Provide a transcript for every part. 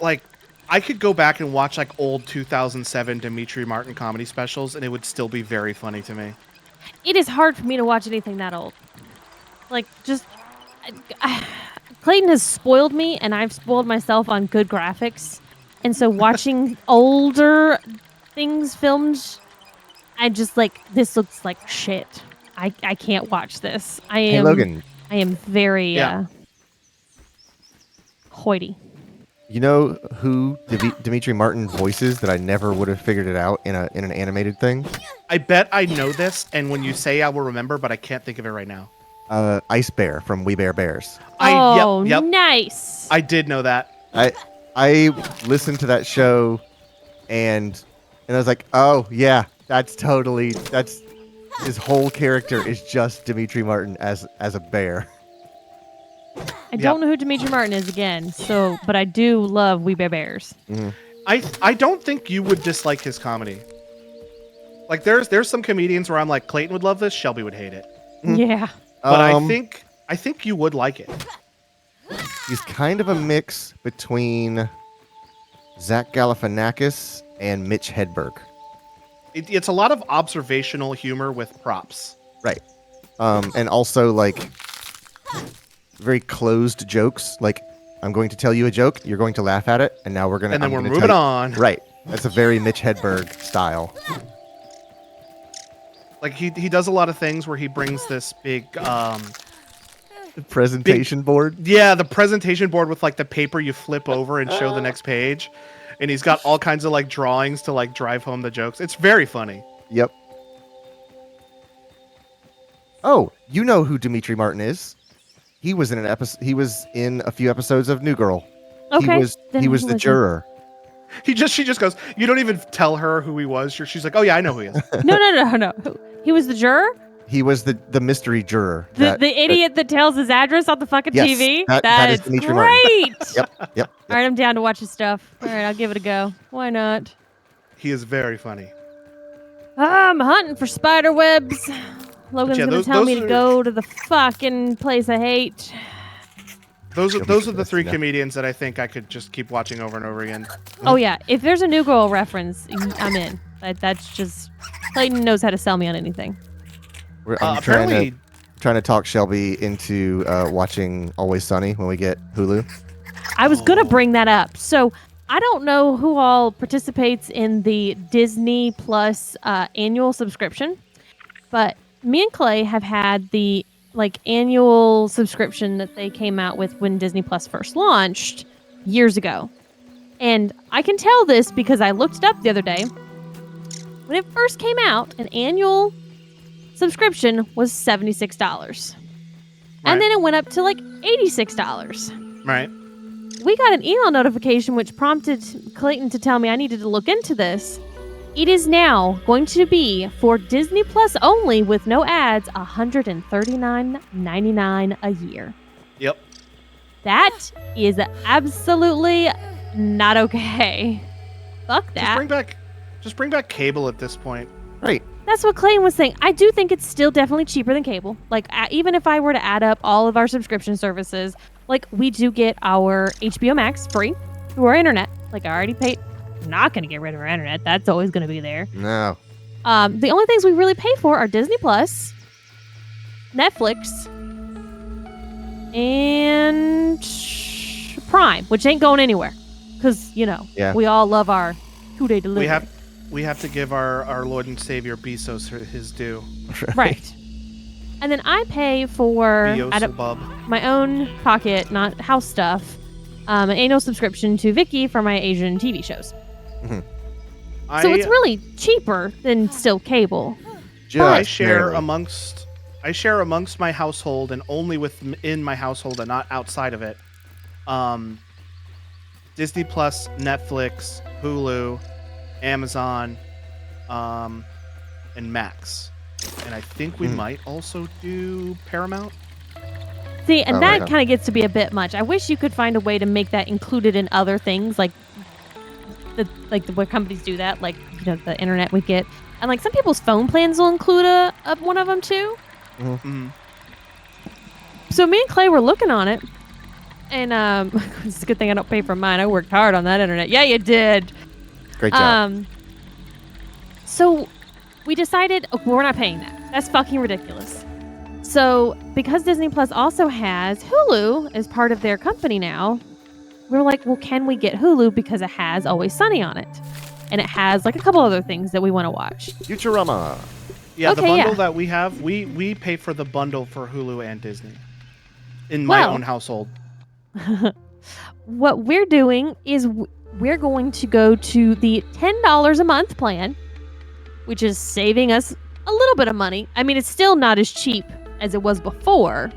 like, I could go back and watch like old 2007 Dimitri Martin comedy specials, and it would still be very funny to me. It is hard for me to watch anything that old. Like, just Clayton has spoiled me, and I've spoiled myself on good graphics. And so watching older things filmed, I just like, this looks like shit. I can't watch this. Hey, Logan. I am very Yeah. hoity. You know who Dimitri Martin voices that I never would have figured it out in an animated thing? I bet I know this, and when you say, I will remember, but I can't think of it right now. Ice Bear from We Bare Bears. Yep. Nice. I did know that. I listened to that show, and I was like, oh yeah, that's his whole character is just Dimitri Martin as a bear. I don't know who Dimitri Martin is again, but I do love We Bare Bears. Mm-hmm. I don't think you would dislike his comedy. Like there's some comedians where I'm like, Clayton would love this, Shelby would hate it. Yeah. But I think you would like it. He's kind of a mix between Zach Galifianakis and Mitch Hedberg. It's a lot of observational humor with props. Right. And also like very closed jokes. Like, I'm going to tell you a joke, you're going to laugh at it, and now we're moving on. Right. That's a very Mitch Hedberg style. Like he does a lot of things where he brings this big presentation board. Yeah, the presentation board with like the paper you flip over and show the next page. And he's got all kinds of like drawings to like drive home the jokes. It's very funny. Yep. Oh, you know who Dimitri Martin is? He was in an episode. He was in a few episodes of New Girl. Okay. He was the juror. She just goes. You don't even tell her who he was. She's like, oh yeah, I know who he is. No. He was the juror. He was the mystery juror. The idiot that tells his address on the fucking yes, TV. That is Dimitri Martin. Great. Yep. All right, I'm down to watch his stuff. All right, I'll give it a go. Why not? He is very funny. I'm hunting for spider webs. Logan's gonna tell me to go to the fucking place I hate. Those are the three comedians that I think I could just keep watching over and over again. Oh yeah, if there's a New Girl reference, I'm in. That's just Clayton knows how to sell me on anything. I'm trying to talk Shelby into watching Always Sunny when we get Hulu. I was gonna bring that up. So I don't know who all participates in the Disney Plus annual subscription, but me and Clay have had the annual subscription that they came out with when Disney Plus first launched years ago. And I can tell this because I looked it up the other day. When it first came out, an annual subscription was $76. Right. And then it went up to $86. Right. We got an email notification which prompted Clayton to tell me I needed to look into this. It is now going to be for Disney Plus only with no ads, $139.99 a year. Yep. That is absolutely not okay. Fuck that. Just bring back cable at this point. Right. That's what Clayton was saying. I do think it's still definitely cheaper than cable. Even if I were to add up all of our subscription services, we do get our HBO Max free through our internet. I already paid. I'm not going to get rid of our internet. That's always going to be there. No. The only things we really pay for are Disney Plus, Netflix, and Prime, which ain't going anywhere. Because, we all love our 2-day delivery. We have to give our Lord and Savior Bezos his due. Right. And then I pay for out of my own pocket, not house stuff, an annual subscription to Viki for my Asian TV shows. Mm-hmm. So it's really cheaper than still cable. I share amongst my household and only within my household and not outside of it. Disney Plus, Netflix, Hulu, Amazon, and Max. And I think we might also do Paramount. See, and that kind of gets to be a bit much. I wish you could find a way to make that included in other things, the way companies do that, the internet we get. And some people's phone plans will include one of them too. Mm-hmm. So me and Clay were looking on it, And it's a good thing I don't pay for mine. I worked hard on that internet. Yeah, you did. Great job. So we decided we're not paying that. That's fucking ridiculous. So because Disney Plus also has Hulu as part of their company now, we're like, well, can we get Hulu because it has Always Sunny on it, and it has like a couple other things that we want to watch. Futurama. Yeah, the Okay, bundle yeah. that we have, we pay for the bundle for Hulu and Disney in my Well- own household. What we're doing is we're going to go to the $10 a month plan, which is saving us a little bit of money. I mean, it's still not as cheap as it was before.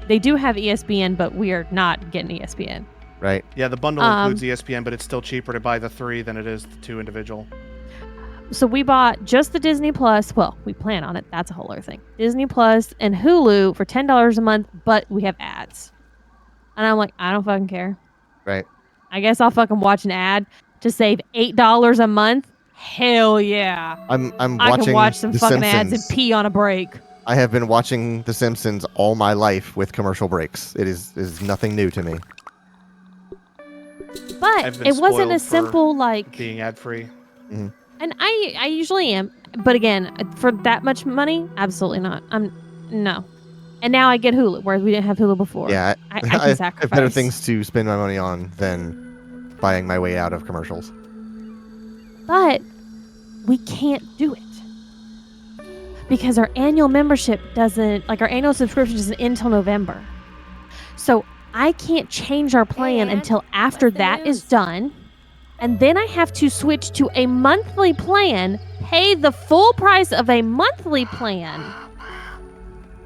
They do have ESPN, but we are not getting ESPN. Right. Yeah, the bundle includes ESPN, but it's still cheaper to buy the 3 than it is the 2 individual. So we bought just the Disney Plus. Well, we plan on it. That's a whole other thing. Disney Plus and Hulu for $10 a month, but we have ads. And I'm like, I don't fucking care. Right. I guess I'll fucking watch an ad to save $8 a month. Hell yeah. I'm I watching can watch some The fucking ads and Simpsons. pee on a break. I have been watching The Simpsons all my life with commercial breaks. It is nothing new to me. But I've been it wasn't spoiled a for simple like, Being ad free. and I usually am, but again, for that much money, absolutely not. No. And now I get Hulu, whereas we didn't have Hulu before. Yeah, I can I have sacrifice. better things to spend my money on than buying my way out of commercials. But we can't do it because our annual membership doesn't, like our annual subscription doesn't end until November. So I can't change our plan And until after what's the that is news? done. And then I have to switch to a monthly plan, pay the full price of a monthly plan.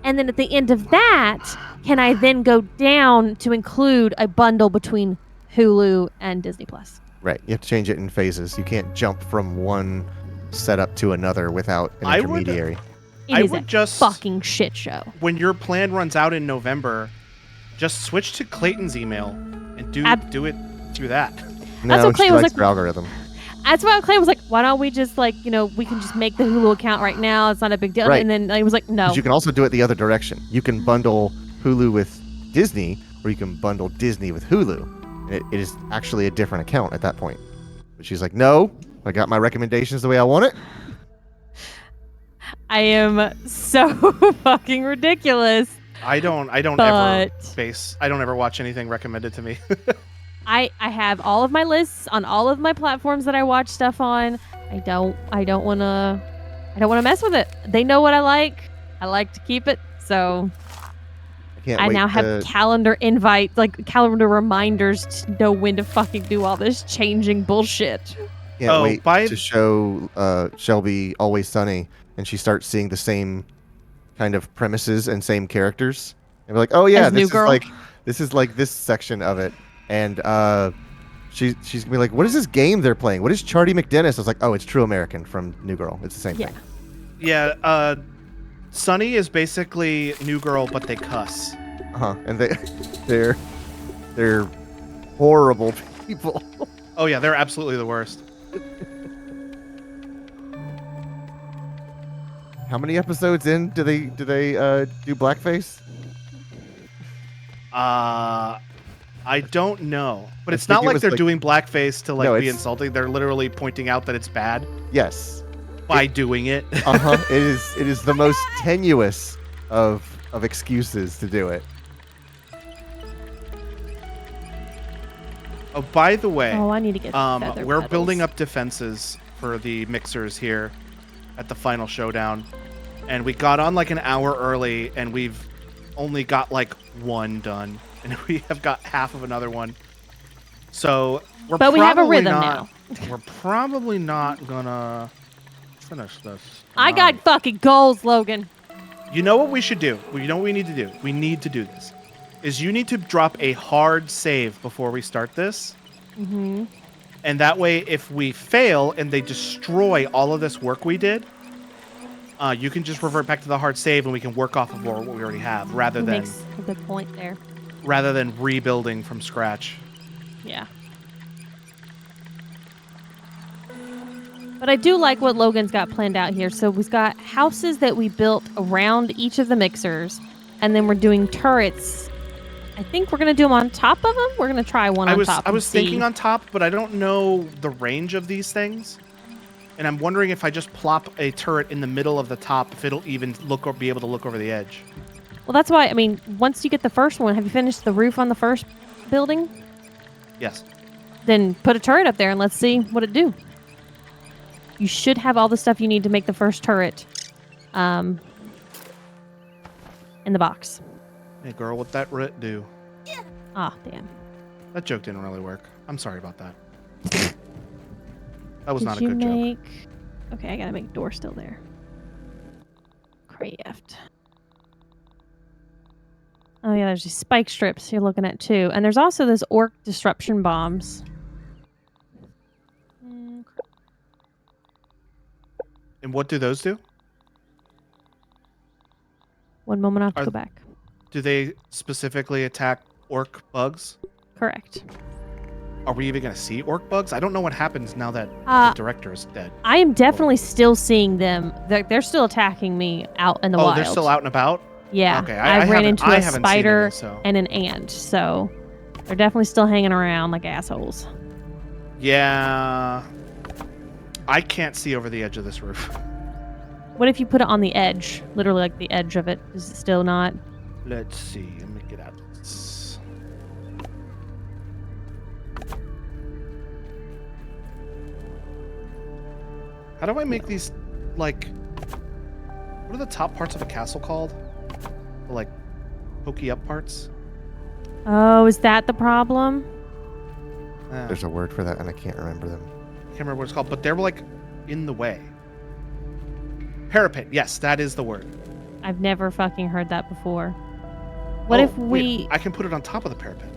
And then at the end of that, can I then go down to include a bundle between Hulu and Disney Plus? Right. You have to change it in phases. You can't jump from one setup to another without an I would- intermediary. It I is would a just fucking shit show. when your plan runs out in November, just switch to Clayton's email and do it through that. No, what Clay she was likes like- her algorithm. That's why Clay was like, why don't we just like, we can just make the Hulu account right now. It's not a big deal. Right. And then I was like, no. 'Cause you can also do it the other direction. You can bundle Hulu with Disney, or you can bundle Disney with Hulu. And it is actually a different account at that point. But she's like, no, I got my recommendations the way I want it. I am so fucking ridiculous. I don't ever But- I don't ever watch anything recommended to me. I have all of my lists on all of my platforms that I watch stuff on. I don't want to mess with it. They know what I like. I like to keep it. So I can't I wait now have to- calendar invites, like calendar reminders to know when to fucking do all this changing bullshit. Can't Oh, wait by- to show Shelby Always Sunny, and she starts seeing the same kind of premises and same characters. And we're like, oh yeah, As New Girl? this is like this section of it. And she's gonna be like, what is this game they're playing? What is Charlie McDennis? I was like, oh, it's True American from New Girl. It's the same Yeah. thing. Yeah, Sunny is basically New Girl, but they cuss. And they're horrible people. Oh yeah, they're absolutely the worst. How many episodes in do they do blackface? I don't know, but I it's not think it like was, they're like- doing blackface to No, be it's- insulting. They're literally pointing out that it's bad Yes. by doing it. It is the most tenuous of excuses to do it. Oh, by the way, Oh, I need to get feather we're petals. building up defenses for the mixers here at the final showdown, and we got on like an hour early, and we've only got like one done, and we have got half of another one. So we're But we have a probably rhythm not, We're probably not gonna finish this. I got fucking goals, Logan. You know what we should do? You know what we need to do? We need to do this. Is you need to drop a hard save before we start this. Mm-hmm. And that way, if we fail and they destroy all of this work we did, you can just revert back to the hard save and we can work off of what we already have rather than Makes a good point there. rebuilding from scratch. Yeah. But I do like what Logan's got planned out here. So we've got houses that we built around each of the mixers, and then we're doing turrets I think we're gonna do them on top of them. We're gonna try one on top. I was and see. thinking on top, but I don't know the range of these things. And I'm wondering if I just plop a turret in the middle of the top, if it'll even look or be able to look over the edge. Well, that's why. I mean, once you get the first one, have you finished the roof on the first building? Yes. Then put a turret up there and let's see what it do. You should have all the stuff you need to make the first turret, in the box. Hey, girl, what that rit do? Ah, damn. That joke didn't really work. I'm sorry about that. That was Did not a you good joke. make... Okay, I gotta make door still there. Craft. Oh yeah, there's these spike strips you're looking at too. And there's also those orc disruption bombs. And what do those do? One moment, I have to Are- go back. Do they specifically attack orc bugs? Correct. Are we even going to see orc bugs? I don't know what happens now that Uh, the director is dead. I am definitely still seeing them. They're still attacking me out in the wild. They're still out and about? Yeah. Okay, I ran haven't- into I a haven't seen spider any, so. and an ant, so they're definitely still hanging around like assholes. Yeah. I can't see over the edge of this roof. What if you put it on the edge? Literally like the edge of it. Is it still not? Let's see. Let me get out of this. How do I make these, like... What are the top parts of a castle called? The, like, pokey up parts? Oh, is that the problem? I There's a word for that, and I can't remember them. can't remember what it's called, but they're, like, in the way. Parapet. Yes, that is the word. I've never fucking heard that before. What Oh, if we... wait, I can put it on top of the parapet.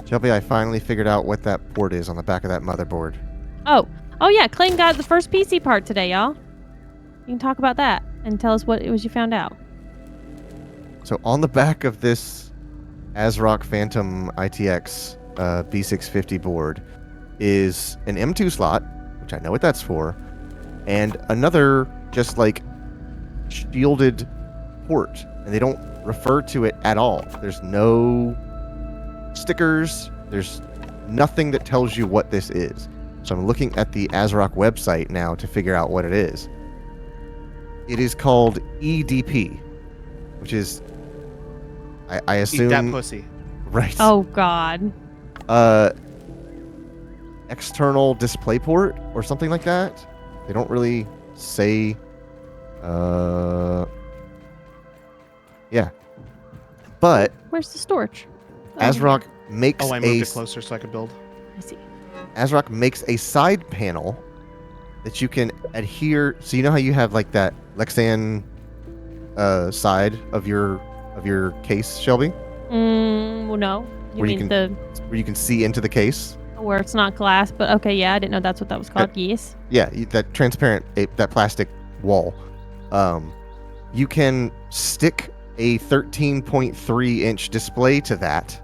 Shelby, I finally figured out what that port is on the back of that motherboard. Oh yeah, Clayton got the first PC part today, y'all. You can talk about that and tell us what it was you found out. So on the back of this ASRock Phantom ITX B650 board is an M2 slot, which I know what that's for, and another just like shielded port, and they don't refer to it at all. There's no stickers, there's nothing that tells you what this is. So I'm looking at the ASRock website now to figure out what it is. It is called EDP, which is, I assume... Eat that pussy. Right. Oh God. External display port or something like that. They don't really say. Yeah. But Where's the storage? Oh, ASRock makes Oh, I a moved it closer so I could build. I see. ASRock makes a side panel that you can adhere. So you know how you have like that Lexan side of your case, Shelby, Well, no. You Where you mean where you can see into the case. where it's not glass, but okay, yeah, I didn't know that's what that was called. Yes. Yeah, that transparent, that plastic wall. You can stick a 13.3 inch display to that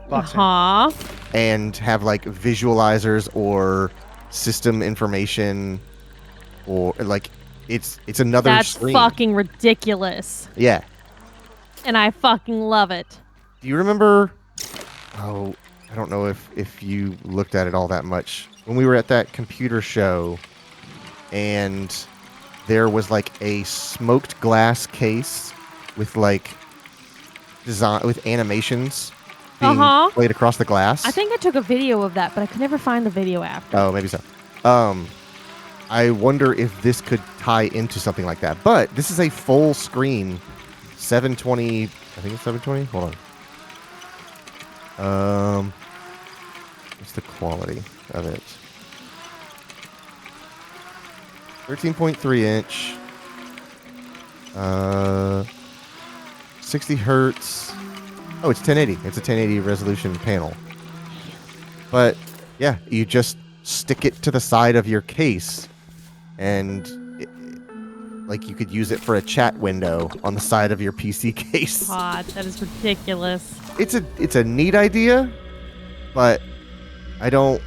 Boxing. and have like visualizers or system information, or like it's another That's screen. fucking ridiculous. Yeah. And I fucking love it. Do you remember? Oh, I don't know if you looked at it all that much when we were at that computer show, and there was like a smoked glass case with like design with animations being played across the glass. I think I took a video of that, but I could never find the video after. Oh, maybe so. I wonder if this could tie into something like that. But this is a full screen 720. I think it's 720. Hold on. What's the quality of it? 13.3 inch. 60 hertz. Oh, it's 1080. It's a 1080 resolution panel. But yeah, you just stick it to the side of your case, and like you could use it for a chat window on the side of your PC case. God, that is ridiculous. It's a neat idea, but I'm How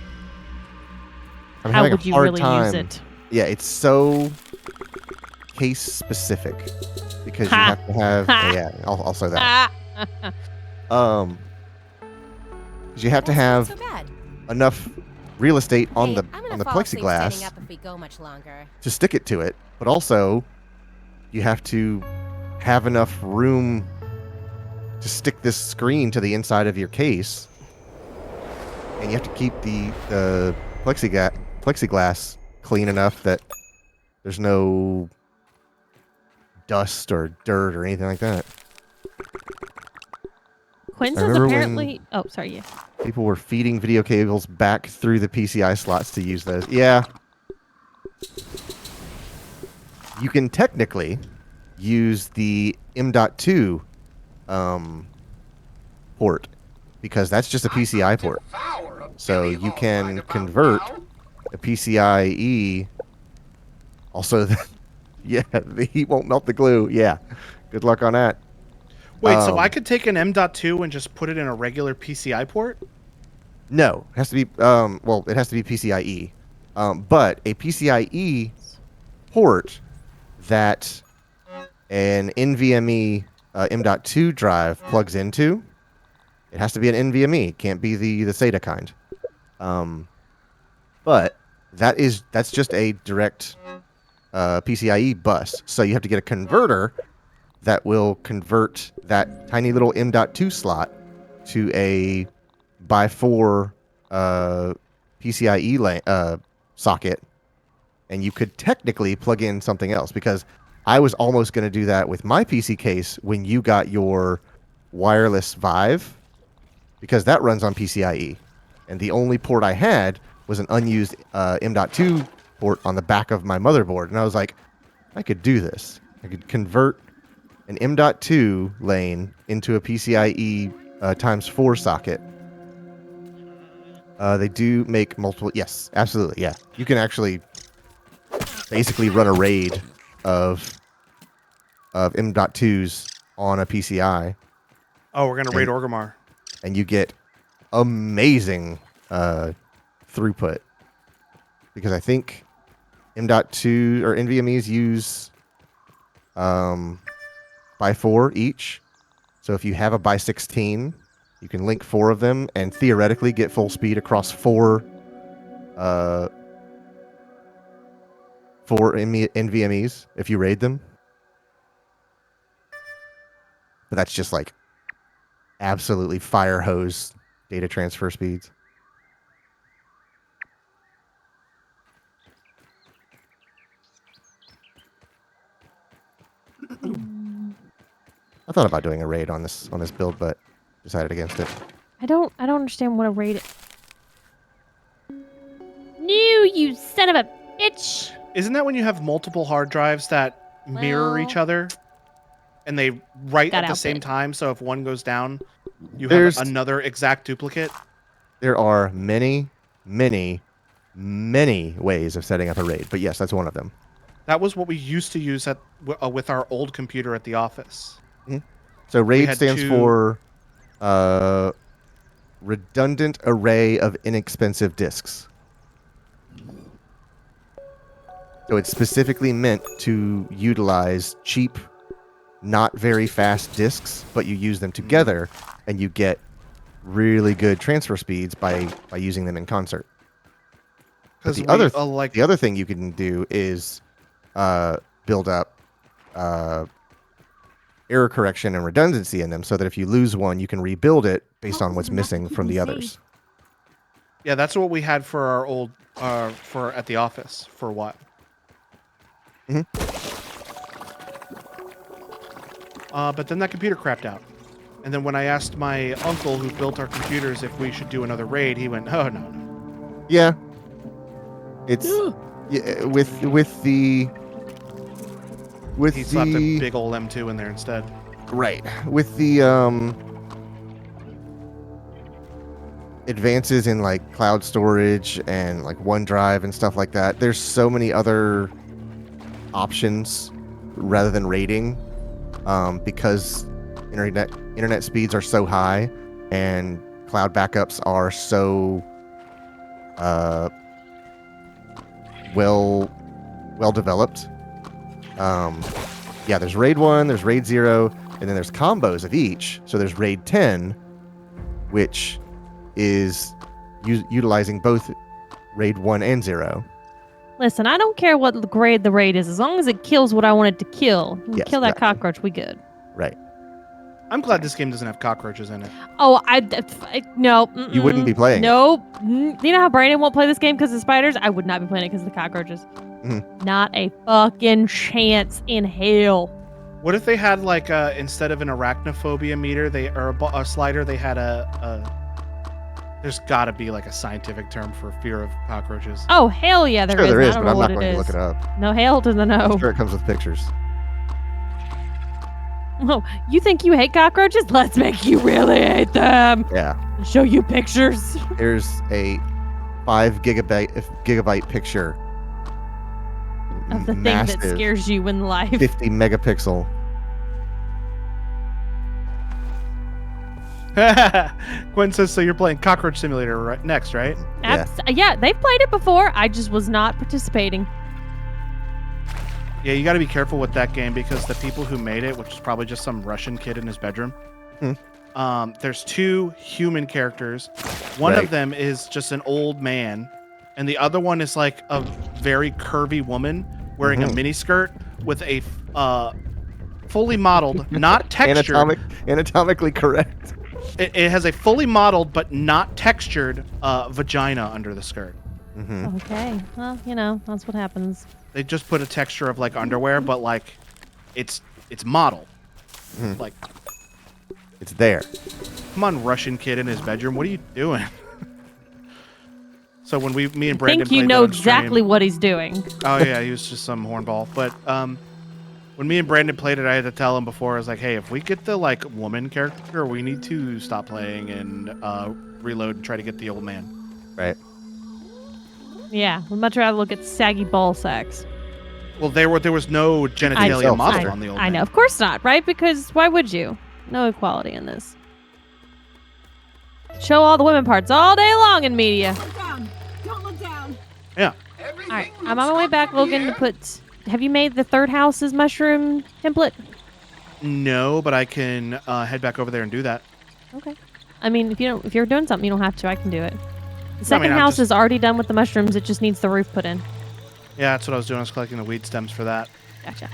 having would a you hard really time. use it? Yeah, it's so case specific. because you Ha. have to have. Ha. Yeah, I'll say that. Um, 'cause you have to have That's not so bad. enough real estate on Hey, the I'm gonna on the fall asleep standing plexiglass up if we go much longer. to stick it to it, but also you have to have enough room to stick this screen to the inside of your case, and you have to keep the plexiglass clean enough that there's no dust or dirt or anything like that. Quinn I says remember when- apparently. Oh, sorry. Yeah. People were feeding video cables back through the PCI slots to use those. Yeah. You can technically use the M.2 port because that's just a PCI port. So you can convert a PCIe. Also, yeah, the heat won't melt the glue. Yeah. Good luck on that. Wait, so I Um, could take an M.2 and just put it in a regular PCI port? No, it has to be well, it has to be PCIe. But a PCIe port that an NVMe M.2 drive plugs into, it has to be an NVMe. It can't be the SATA kind. But that's just a direct PCIe bus. So you have to get a converter that will convert that tiny little M.2 slot to a by 4 PCIe socket, and you could technically plug in something else, because I was almost going to do that with my PC case when you got your wireless Vive, because that runs on PCIe, and the only port I had was an unused M.2 port on the back of my motherboard, and I was like, I could do this. I could convert an M.2 lane into a PCIe times 4 socket. They do make multiple. Yes, absolutely. Yeah, you can actually basically run a raid of M.2s on a PCI, Oh, we're gonna raid Orgrimmar. and you get amazing throughput, because I think M.2 or NVMe's use by 4 each. So if you have a by 16, you can link 4 of them and theoretically get full speed across 4 NVMe's if you raid them. But that's just like absolutely fire hose data transfer speeds. I thought about doing a raid on this build, but decided against it. I don't understand what a raid. No, you son of a bitch! Isn't that when you have multiple hard drives that mirror each Well, other, and they write got at the same outbid. time? So if one goes down, you There's- have another exact duplicate. There are many, many, many ways of setting up a raid, but yes, that's one of them. That was what we used to use with our old computer at the office. So RAID had stands two- for redundant array of inexpensive disks. So it's specifically meant to utilize cheap, not very fast disks, but you use them together and you get really good transfer speeds by using them in concert. But Because the other thing you can do is build up error correction and redundancy in them, so that if you lose one, you can rebuild it based on what's missing from the others. yeah, that's what we had for our old for at the office for a while. Mhm. But then that computer crapped out, and then when I asked my uncle who built our computers if we should do another raid, he went, "Oh no." Yeah, it's yeah, with the He slapped a big old M2 in there instead. right with the advances in like cloud storage and like OneDrive and stuff like that. There's so many other options rather than raiding, because internet speeds are so high and cloud backups are so well developed. yeah, there's raid 1, there's raid 0, and then there's combos of each. So there's raid 10, which is utilizing both raid 1 and 0. Listen, I don't care what grade the raid is, as long as it kills what I want it to kill. Yes, Kill that exactly. cockroach, we good. Right. I'm glad this game doesn't have cockroaches in it. Oh, no. You wouldn't be playing it. Nope. You know how Brandon won't play this game because of spiders? I would not be playing it because of the cockroaches. Mhm. Not a fucking chance in hell. What if they had like instead of an arachnophobia meter, a slider, they had there's got to be like a scientific term for fear of cockroaches. Oh, hell yeah, there Sure is. there I is, don't but I'm know not what going it to look is. it up. No, hell to the no. I'm sure it comes with pictures. Oh, you think you hate cockroaches? Let's make you really hate them. Yeah. Show you pictures. Here's a 5 gigabyte picture Of the thing massive, that scares you in life. 50 megapixel. Gwen says, so you're playing Cockroach Simulator next, right? Yeah, they've played it before. I just was not participating. Yeah, you got to be careful with that game because the people who made it, which is probably just some Russian kid in his bedroom, there's 2 human characters. One Right. of them is just an old man, and the other one is like a very curvy woman wearing a miniskirt with a fully modeled, not textured. Anatomically correct. It has a fully modeled but not textured vagina under the skirt. Okay, well, that's what happens. They just put a texture of like underwear, but like it's modeled. Like, It's there. come on, Russian kid in his bedroom, what are you doing? So when me and I Brandon think you played know that on stream- exactly what he's doing. Oh yeah, he was just some hornball. But when me and Brandon played it, I had to tell him before. I was like, "Hey, if we get the like woman character, we need to stop playing and reload and try to get the old man." Right. Yeah, we'd much rather look at saggy ball sacks. Well, there was no genitalia know. modeled on the old I man. know, of course not, right? Because why would you? No equality in this. Show all the women parts all day long in media. Look down. Don't look down. Yeah. All right, I'm on my way back, Logan, to put... Have you made the third house's mushroom template? No, but I can head back over there and do that. Okay. I mean, if you're doing something, you don't have to. I can do it. The No, I mean, second I'm house just- is already done with the mushrooms. It just needs the roof put in. Yeah, that's what I was doing. I was collecting the weed stems for that, Gotcha.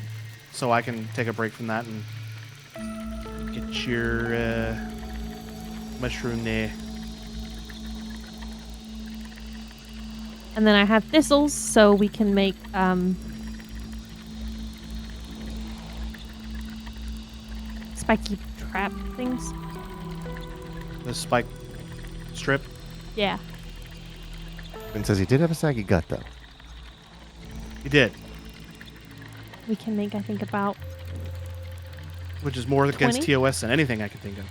so I can take a break from that and get your mushroom there. And then I have thistles, so we can make spiky trap things. The spike strip. Yeah. And says he did have a saggy gut though. He did, We can make, I think, about... which is more against 20? TOS than anything I could think of.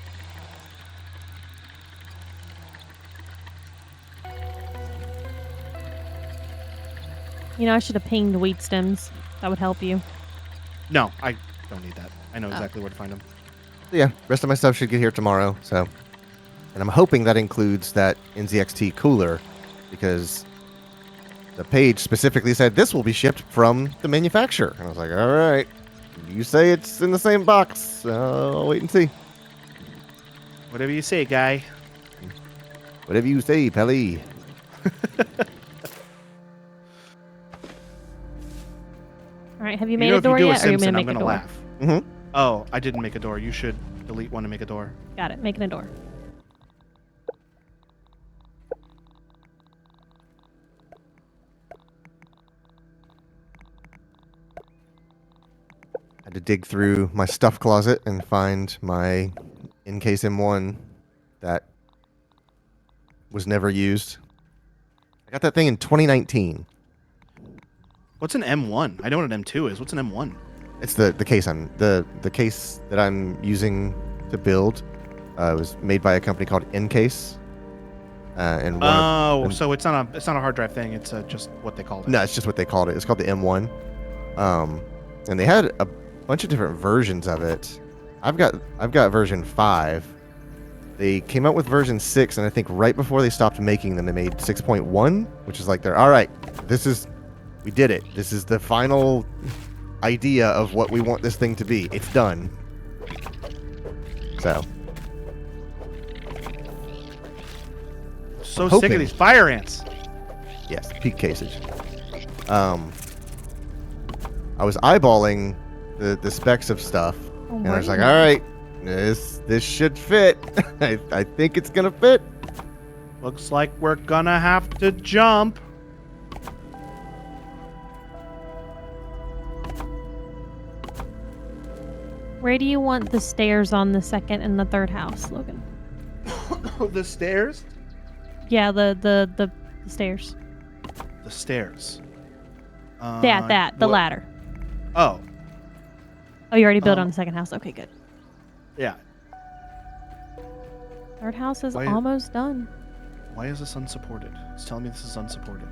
I should have pinged weed stems. That would help you. No, I don't need that. I know Oh. exactly where to find them. Yeah, rest of my stuff should get here tomorrow. So, and I'm hoping that includes that NZXT cooler, because the page specifically said this will be shipped from the manufacturer. And I was like, all right, you say it's in the same box. I'll wait and see. Whatever you say, guy. Whatever you say, Pelly. All right, have you You made know, a if you door do a yet, or are you Simpson, going to I'm make a gonna door? laugh. Mm-hmm. Oh, I didn't make a door. You should delete one to make a door. Got it. Making a door. Had to dig through my stuff closet and find my Encase M1 that was never used. I got that thing in 2019. What's an M1? I know what an M2 is. What's an M1? It's the case the case that I'm using to build. Was made by a company called Encase. And one Oh, and- so it's not a hard drive thing. It's just what they called it. no, it's just what they called it. It's called the M1. And they had a bunch of different versions of it. I've got version 5. They came out with version 6, and I think right before they stopped making them, they made 6.1, which is like they're all right. We did it. This is the final idea of what we want this thing to be. It's done. So, So sick Hoping. of these fire ants. yes, peak casage. I was eyeballing the specs of stuff, Oh, and I was were like, you? all right, this should fit. I think it's gonna fit. Looks like we're gonna have to jump. Where do you want the stairs on the second and the third house, Logan? The stairs? Yeah, the stairs. The stairs. The what- ladder. Oh, Oh, you already built Um, on the second house. Okay, good. yeah. Third house is Why- almost done. Why is this unsupported? It's telling me this is unsupported.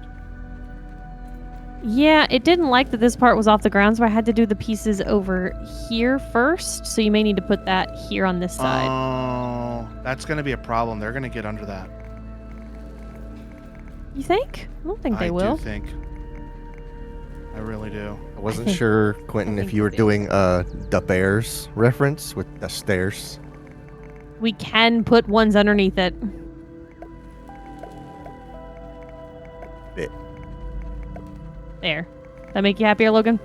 Yeah, it didn't like that this part was off the ground, so I had to do the pieces over here first. So you may need to put that here on this side. Oh, that's gonna be a problem. They're gonna get under that. You think? I don't think they I will. do think. I really do. I wasn't think- sure, Quentin, I if think you were they- doing the Bears reference with the stairs. We can put ones underneath it. Bit. There. That make you happier, Logan?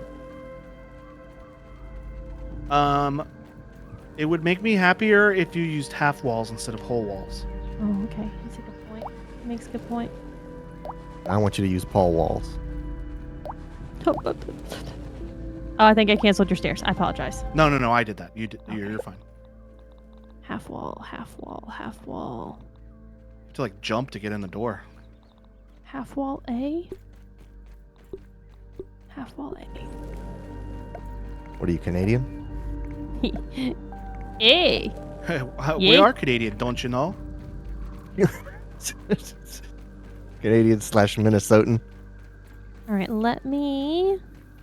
It would make me happier if you used half walls instead of whole walls. Oh, okay. That's a good point. Makes a good point. I want you to use Paul Walls. Oh, I think I canceled your stairs. I apologize. No, I did that. You did. Okay. You're fine. Half wall, half wall, half wall. You have to like jump to get in the door. Half wall A? Half wall What are you, Canadian? A. A. We Yeah. are Canadian, don't you know? Canadian / Minnesotan. All right, let me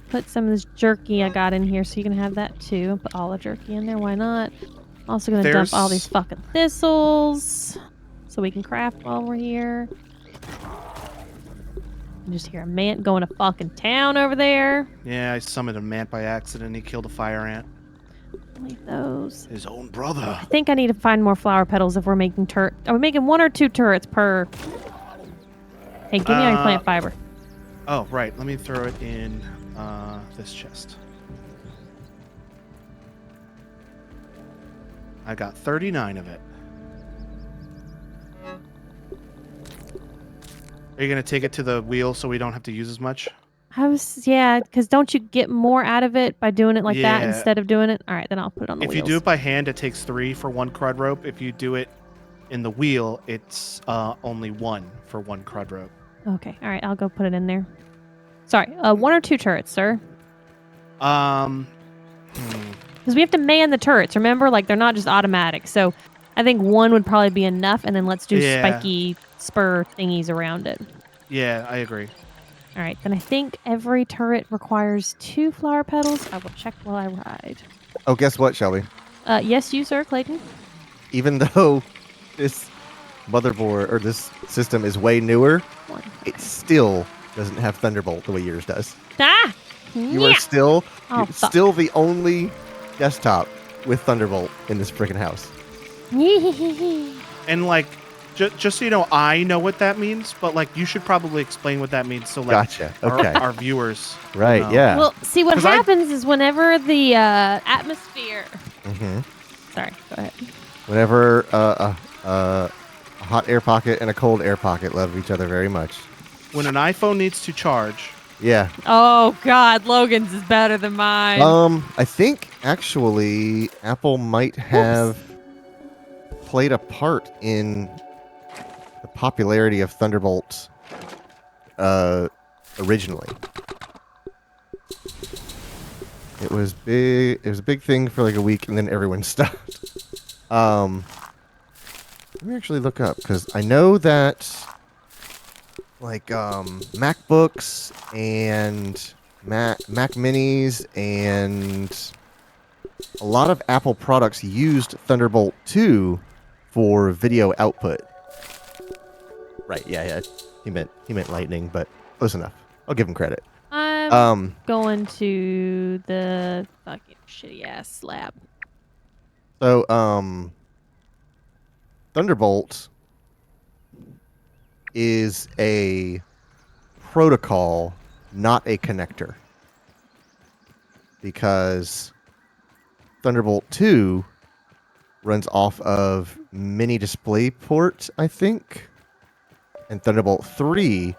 put some of this jerky I got in here so you can have that too. Put all the jerky in there. Why not? Also gonna dump all these There's- fucking thistles so we can craft while we're here. I just hear a man going to fucking town over there. Yeah, I summoned a man by accident. He killed a fire ant. Leave those. His own brother. I think I need to find more flower petals if we're making turret. Are we making 1 or 2 turrets per? Hey, give me all your plant fiber. Oh, right. Let me throw it in this chest. I got 39 of it. Are you going to take it to the wheel so we don't have to use as much? Yeah, because don't you get more out of it by doing it like that Yeah. instead of doing it? All right, then I'll put it on the If wheels. you do it by hand, it takes 3 for 1 crud rope. If you do it in the wheel, it's only 1 for 1 crud rope. Okay, all right, I'll go put it in there. Sorry, 1 or 2 turrets, sir. Hmm. Because we have to man the turrets. Remember, like they're not just automatic. So I think 1 would probably be enough, and then let's do Yeah. spiky spur thingies around it. Yeah, I agree. All right, then I think every turret requires 2 flower petals. I will check while I ride. Oh, guess what, Shelby? Yes, you, sir, Clayton. Even though this motherboard or this system is way newer, 1. it still doesn't have Thunderbolt the way yours does. Ah! You Yeah! are still Oh, you're fuck. still the only desktop with Thunderbolt in this freaking house. And like, just so you know, I know what that means, but like, you should probably explain what that means so like Gotcha. Okay. our viewers. Right. know. Yeah. Well, see, what 'Cause I- happens is whenever the atmosphere... hmm Sorry, go ahead. Whenever a hot air pocket and a cold air pocket love each other very much. When an iPhone needs to charge, Yeah. Oh, God, Logan's is better than mine. I think actually Apple might have played a part in the popularity of Thunderbolt originally. It was big. It was a big thing for like a week, and then everyone stopped. Let me actually look up because I know that like MacBooks and Mac Minis and a lot of Apple products used Thunderbolt 2 for video output. Right? Yeah. He meant Lightning, but close enough. I'll give him credit. I'm going to the fucking shitty ass lab. So, Thunderbolt is a protocol, not a connector. Because Thunderbolt 2 runs off of mini display port, I think. And Thunderbolt 3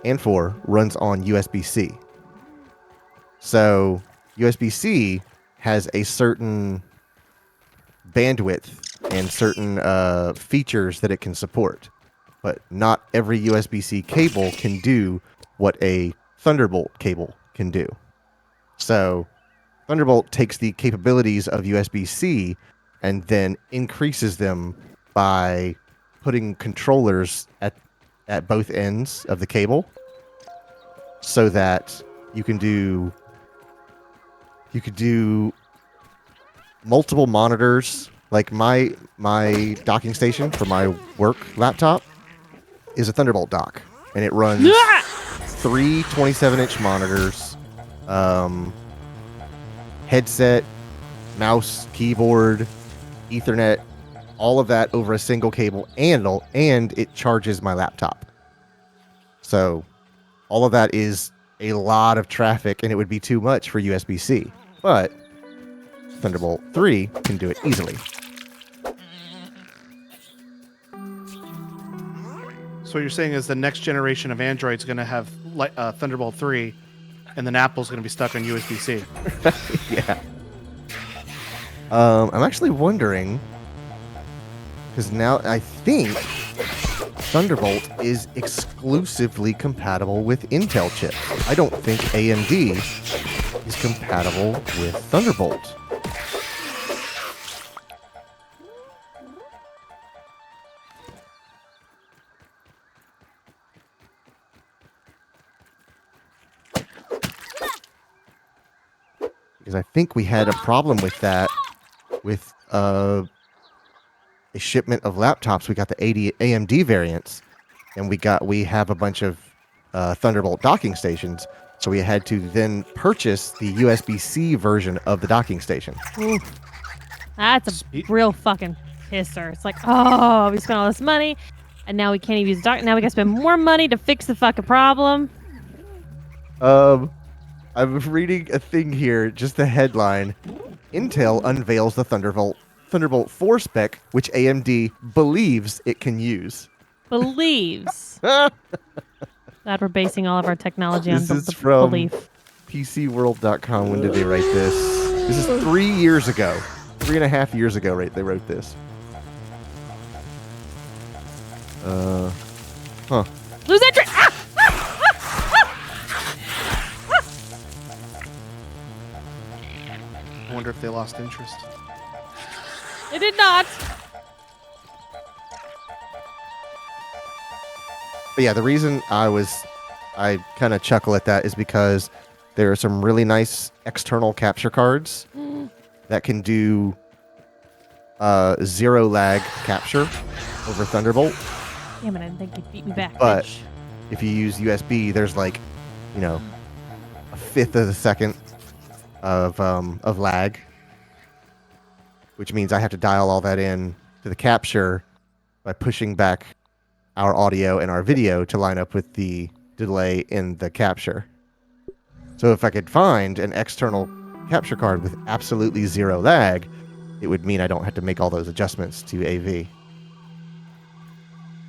and 4 runs on USB-C. So USB-C has a certain bandwidth and certain features that it can support. But not every USB-C cable can do what a Thunderbolt cable can do. So Thunderbolt takes the capabilities of USB-C and then increases them by putting controllers at both ends of the cable so that you could do multiple monitors. Like my docking station for my work laptop is a Thunderbolt dock, and it runs three 27-inch monitors, headset, mouse, keyboard, Ethernet, all of that over a single cable, and it charges my laptop. So all of that is a lot of traffic, and it would be too much for USB-C. But Thunderbolt 3 can do it easily. So what you're saying is the next generation of Android's going to have Thunderbolt 3, and then Apple's going to be stuck on USB-C. Yeah. I'm actually wondering, because now I think Thunderbolt is exclusively compatible with Intel chips. I don't think AMD is compatible with Thunderbolt. Because I think we had a problem with that with a shipment of laptops. We got the AMD variants, and we have a bunch of Thunderbolt docking stations. So we had to then purchase the USB-C version of the docking station. Ooh. That's a real fucking pisser. It's like, oh, we spent all this money, and now we can't even use the dock. Now we got to spend more money to fix the fucking problem. I'm reading a thing here, just the headline. Intel unveils the Thunderbolt 4 spec, which AMD believes it can use. Believes. Glad we're basing all of our technology on This is the from belief. PCWorld.com. When did they write this? This is 3 years ago. 3.5 years ago, right? They wrote this. Lose entry! Ah! I wonder if they lost interest. It did not. But yeah, the reason I kind of chuckle at that is because there are some really nice external capture cards that can do zero lag capture over Thunderbolt. Damn it, I didn't think you'd beat me back, But bitch. if you use USB, there's like, a fifth of a second of lag, which means I have to dial all that in to the capture by pushing back our audio and our video to line up with the delay in the capture. So if I could find an external capture card with absolutely zero lag, it would mean I don't have to make all those adjustments to AV.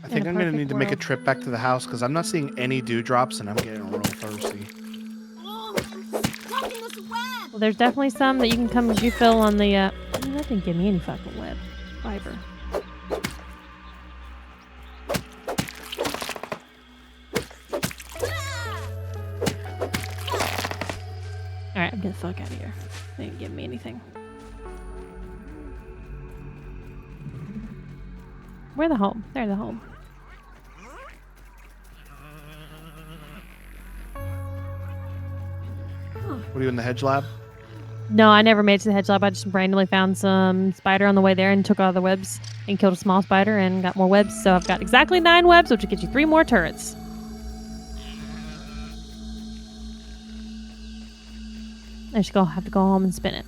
I think a I'm going to perfect need to make a world. trip back to the house because I'm not seeing any dewdrops and I'm getting real thirsty. Oh, stuck in this web. Well, there's definitely some that you can come refill on the. That didn't give me any fucking web fiber. All right, I'm getting the fuck out of here. They didn't give me anything. Where the home? They're the home. What are you in the hedge lab? No, I never made it to the hedge lab. I just randomly found some spider on the way there and took all the webs and killed a small spider and got more webs. So I've got exactly 9 webs, which will get you 3 more turrets. I just have to go home and spin it.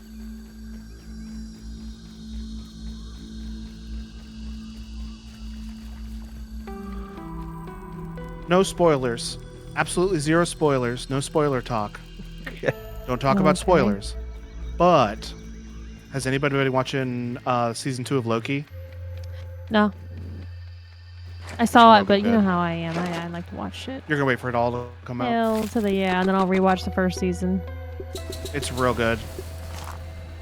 No spoilers. Absolutely zero spoilers. No spoiler talk. Don't talk about Okay. spoilers. But has anybody been watching season 2 of Loki? No. I saw It's it, but you know good. how I am. I like to watch shit. You're gonna wait for it all to come out. Hell to the yeah, and then I'll rewatch the first season. It's real good.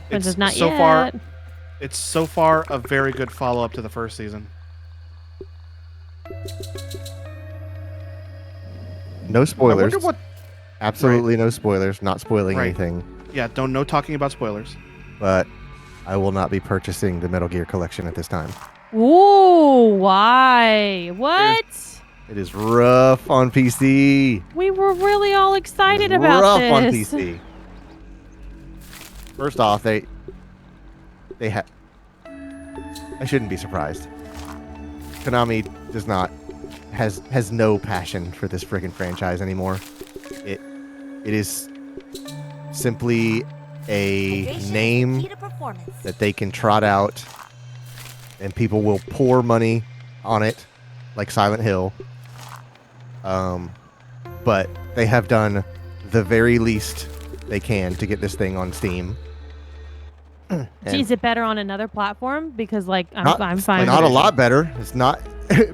But It's just not so yet. far. It's so far a very good follow-up to the first season. No I spoilers. wonder what. Absolutely no spoilers. Not spoiling Right. anything. Yeah, no talking about spoilers. But I will not be purchasing the Metal Gear collection at this time. Ooh, why? What? It is rough on PC. We were really all excited It's about rough this. on PC. First off, they have. I shouldn't be surprised. Konami has no passion for this friggin' franchise anymore. It is simply a Innovation is name key to performance. that they can trot out, and people will pour money on it, like Silent Hill. But they have done the very least they can to get this thing on Steam. And Gee, is it better on another platform? Because like I'm not fine. not with a it. lot better. It's not.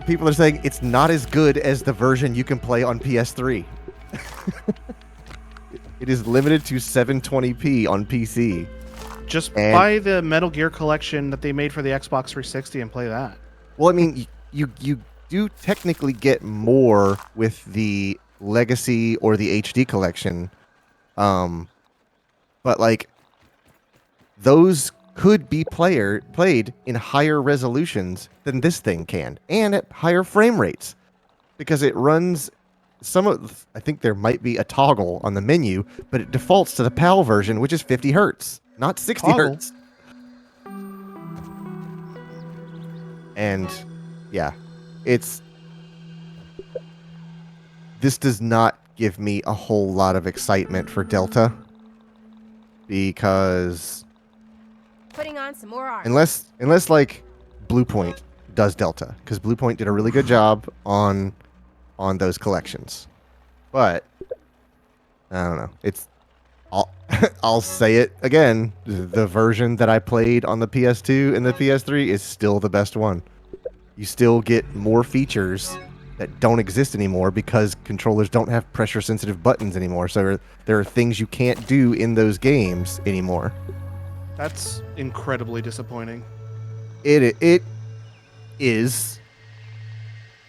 People are saying it's not as good as the version you can play on PS3. It is limited to 720p on PC. Just And- buy the Metal Gear collection that they made for the Xbox 360 and play that. Well, I mean, you do technically get more with the Legacy or the HD collection, but like those could be played in higher resolutions than this thing can, and at higher frame rates, because it runs. I think there might be a toggle on the menu, but it defaults to the PAL version, which is 50 hertz, not 60 Toggle? hertz. And yeah, this does not give me a whole lot of excitement for Delta, because Putting on some more art. unless like Bluepoint does Delta, because Bluepoint did a really good job on those collections. But I don't know. I'll say it again. The version that I played on the PS2 and the PS3 is still the best one. You still get more features that don't exist anymore because controllers don't have pressure sensitive buttons anymore. So there are things you can't do in those games anymore. That's incredibly disappointing. It is,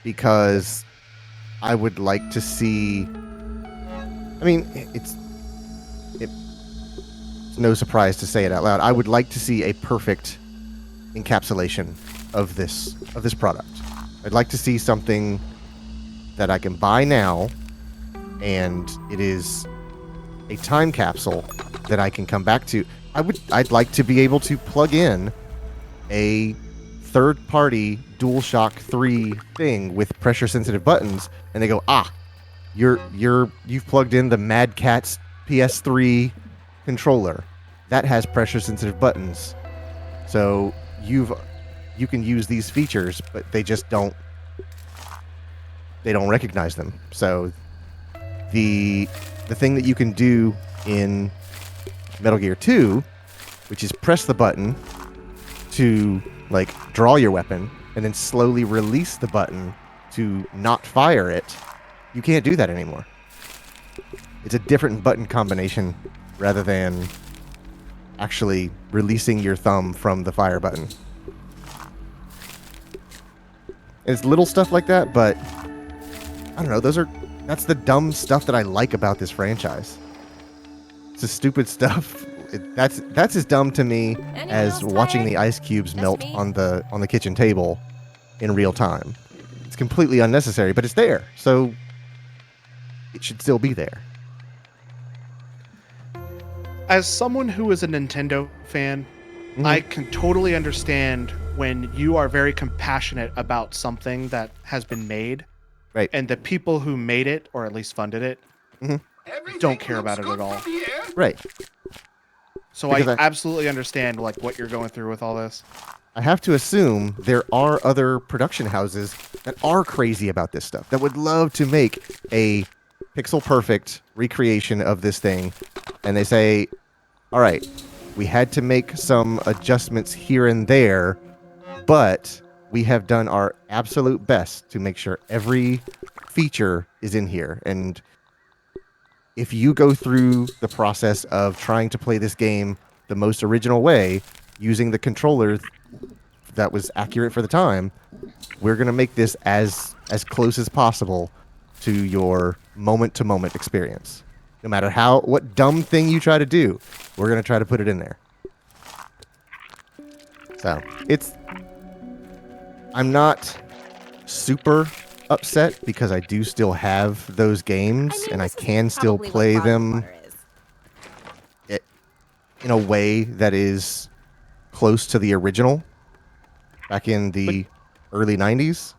because I would like to see. I mean, it's no surprise to say it out loud. I would like to see a perfect encapsulation of this product. I'd like to see something that I can buy now, and it is a time capsule that I can come back to. I'd like to be able to plug in a third-party DualShock 3 thing with pressure-sensitive buttons, and they go, you've plugged in the Mad Catz PS3 controller that has pressure-sensitive buttons, so you can use these features, but they don't recognize them. So the thing that you can do in Metal Gear 2, which is press the button to like draw your weapon and then slowly release the button to not fire it, you can't do that anymore. It's a different button combination rather than actually releasing your thumb from the fire button. It's little stuff like that, but I don't know, that's the dumb stuff that I like about this franchise. It's the stupid stuff. That's as dumb to me as else watching tired? the ice cubes Just melt me? on the kitchen table in real time. It's completely unnecessary, but it's there, so it should still be there. As someone who is a Nintendo fan, Mhm. I can totally understand when you are very compassionate about something that has been made, Right. and the people who made it, or at least funded it, Mhm. don't care about it at all. Right. So Because I I- absolutely understand like what you're going through with all this. I have to assume there are other production houses that are crazy about this stuff, that would love to make a pixel perfect recreation of this thing. And they say, all right, we had to make some adjustments here and there, but we have done our absolute best to make sure every feature is in here. And if you go through the process of trying to play this game the most original way, using the controller that was accurate for the time, we're going to make this as close as possible to your moment-to-moment experience. No matter what dumb thing you try to do, we're going to try to put it in there. So, I'm not super upset because I do still have those games and I this is can still probably what play bottled them water is. in a way that is close to the original back in the early 90s.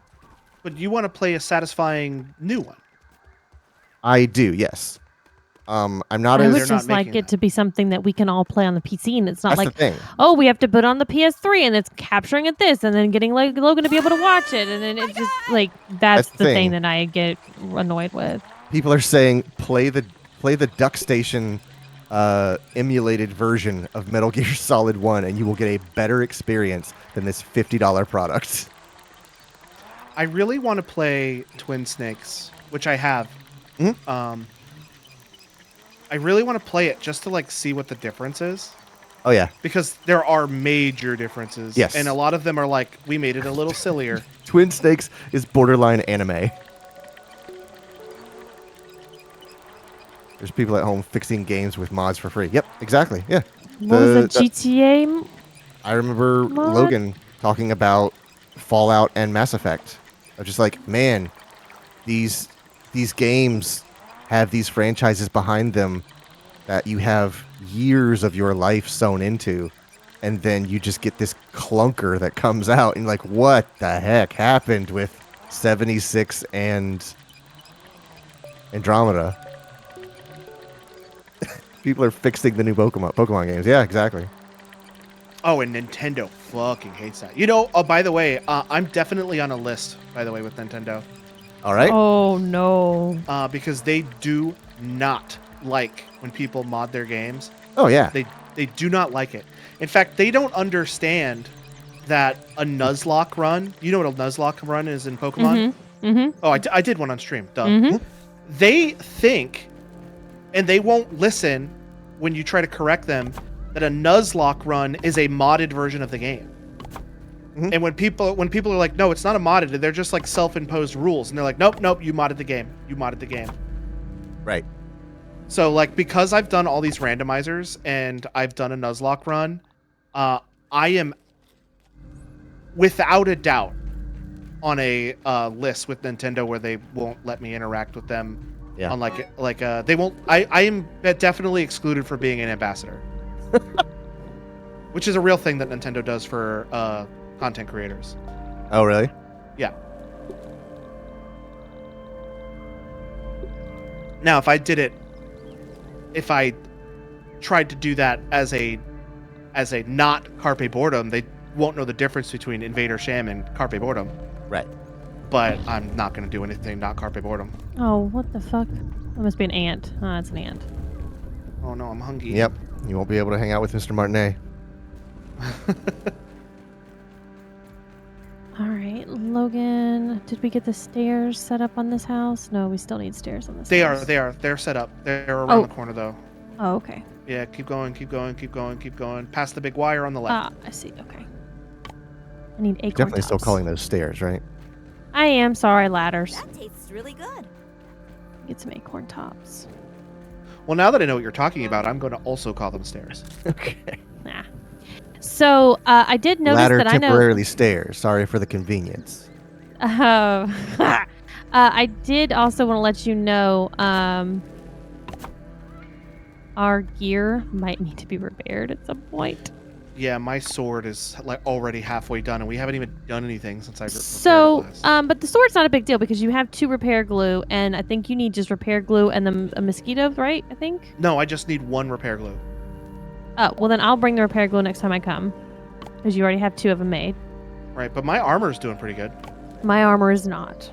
But you want to play a satisfying new one. I do, yes. I'm not I as... would They're not just like making it to be something that we can all play on the PC, and it's not That's like, the thing. oh, we have to put on the PS3 and it's capturing at this, and then getting like Logan to be able to watch it, and then it's just like that's the the thing. thing that I get annoyed with. People are saying play the DuckStation emulated version of Metal Gear Solid 1 and you will get a better experience than this $50 product. I really want to play Twin Snakes, which I have. Mhm. I really want to play it just to like see what the difference is, Oh yeah. because there are major differences. Yes. And a lot of them are like, we made it a little sillier. Twin Snakes is borderline anime. There's people at home fixing games with mods for free. Yep, exactly. Yeah. What was the GTA? I remember Mod? Logan talking about Fallout and Mass Effect. I was just like, man, these games have these franchises behind them that you have years of your life sewn into, and then you just get this clunker that comes out, and like, what the heck happened with 76 and Andromeda? People are fixing the new Pokemon games. Yeah, exactly. Oh, and Nintendo fucking hates that. You know, oh, by the way, I'm definitely on a list, by the way, with Nintendo. All right. Oh no! Because they do not like when people mod their games. Oh yeah. They do not like it. In fact, they don't understand that a Nuzlocke run, you know what a Nuzlocke run is in Pokemon? Mm-hmm. Oh, I did one on stream. Duh. Mm-hmm. They think, and they won't listen when you try to correct them, that a Nuzlocke run is a modded version of the game. Mhm. And when people are like, no, it's not a modded, they're just like self-imposed rules, and they're like, nope, you modded the game. You modded the game. Right. So like, because I've done all these randomizers and I've done a Nuzlocke run, I am without a doubt on a list with Nintendo where they won't let me interact with them. Yeah. On they won't. I am definitely excluded for being an ambassador, which is a real thing that Nintendo does for content creators. Oh really? Yeah. Now, if I tried to do that as a not Carpe Boredom, they won't know the difference between Invader Sham and Carpe Boredom. Right. But I'm not going to do anything not Carpe Boredom. Oh, what the fuck? That must be an ant. Ah, it's an ant. Oh no, I'm hungry. Yep. You won't be able to hang out with Mr. Martinet. All right, Logan. Did we get the stairs set up on this house? No, we still need stairs on this house. They're set up. They're around Oh. the corner though. Oh, okay. Yeah, keep going. Past the big wire on the left. Ah, I see. Okay. I need acorn Definitely still tops. calling those stairs, right? I am sorry, ladders. That tastes really good. Get some acorn tops. Well, now that I know what you're talking about, I'm going to also call them stairs. Okay. Nah. So I did notice Ladder that temporarily stairs. Sorry for the convenience. I did also want to let you know our gear might need to be repaired at some point. Yeah, my sword is like already halfway done, and we haven't even done anything since I repaired So, it last. but the sword's not a big deal because you have 2 repair glue, and I think you need just repair glue and then a mosquito, right? I think. No, I just need 1 repair glue. Oh, well then I'll bring the repair glue next time I come, because you already have 2 of them made. Right, but my armor's doing pretty good. My armor is not,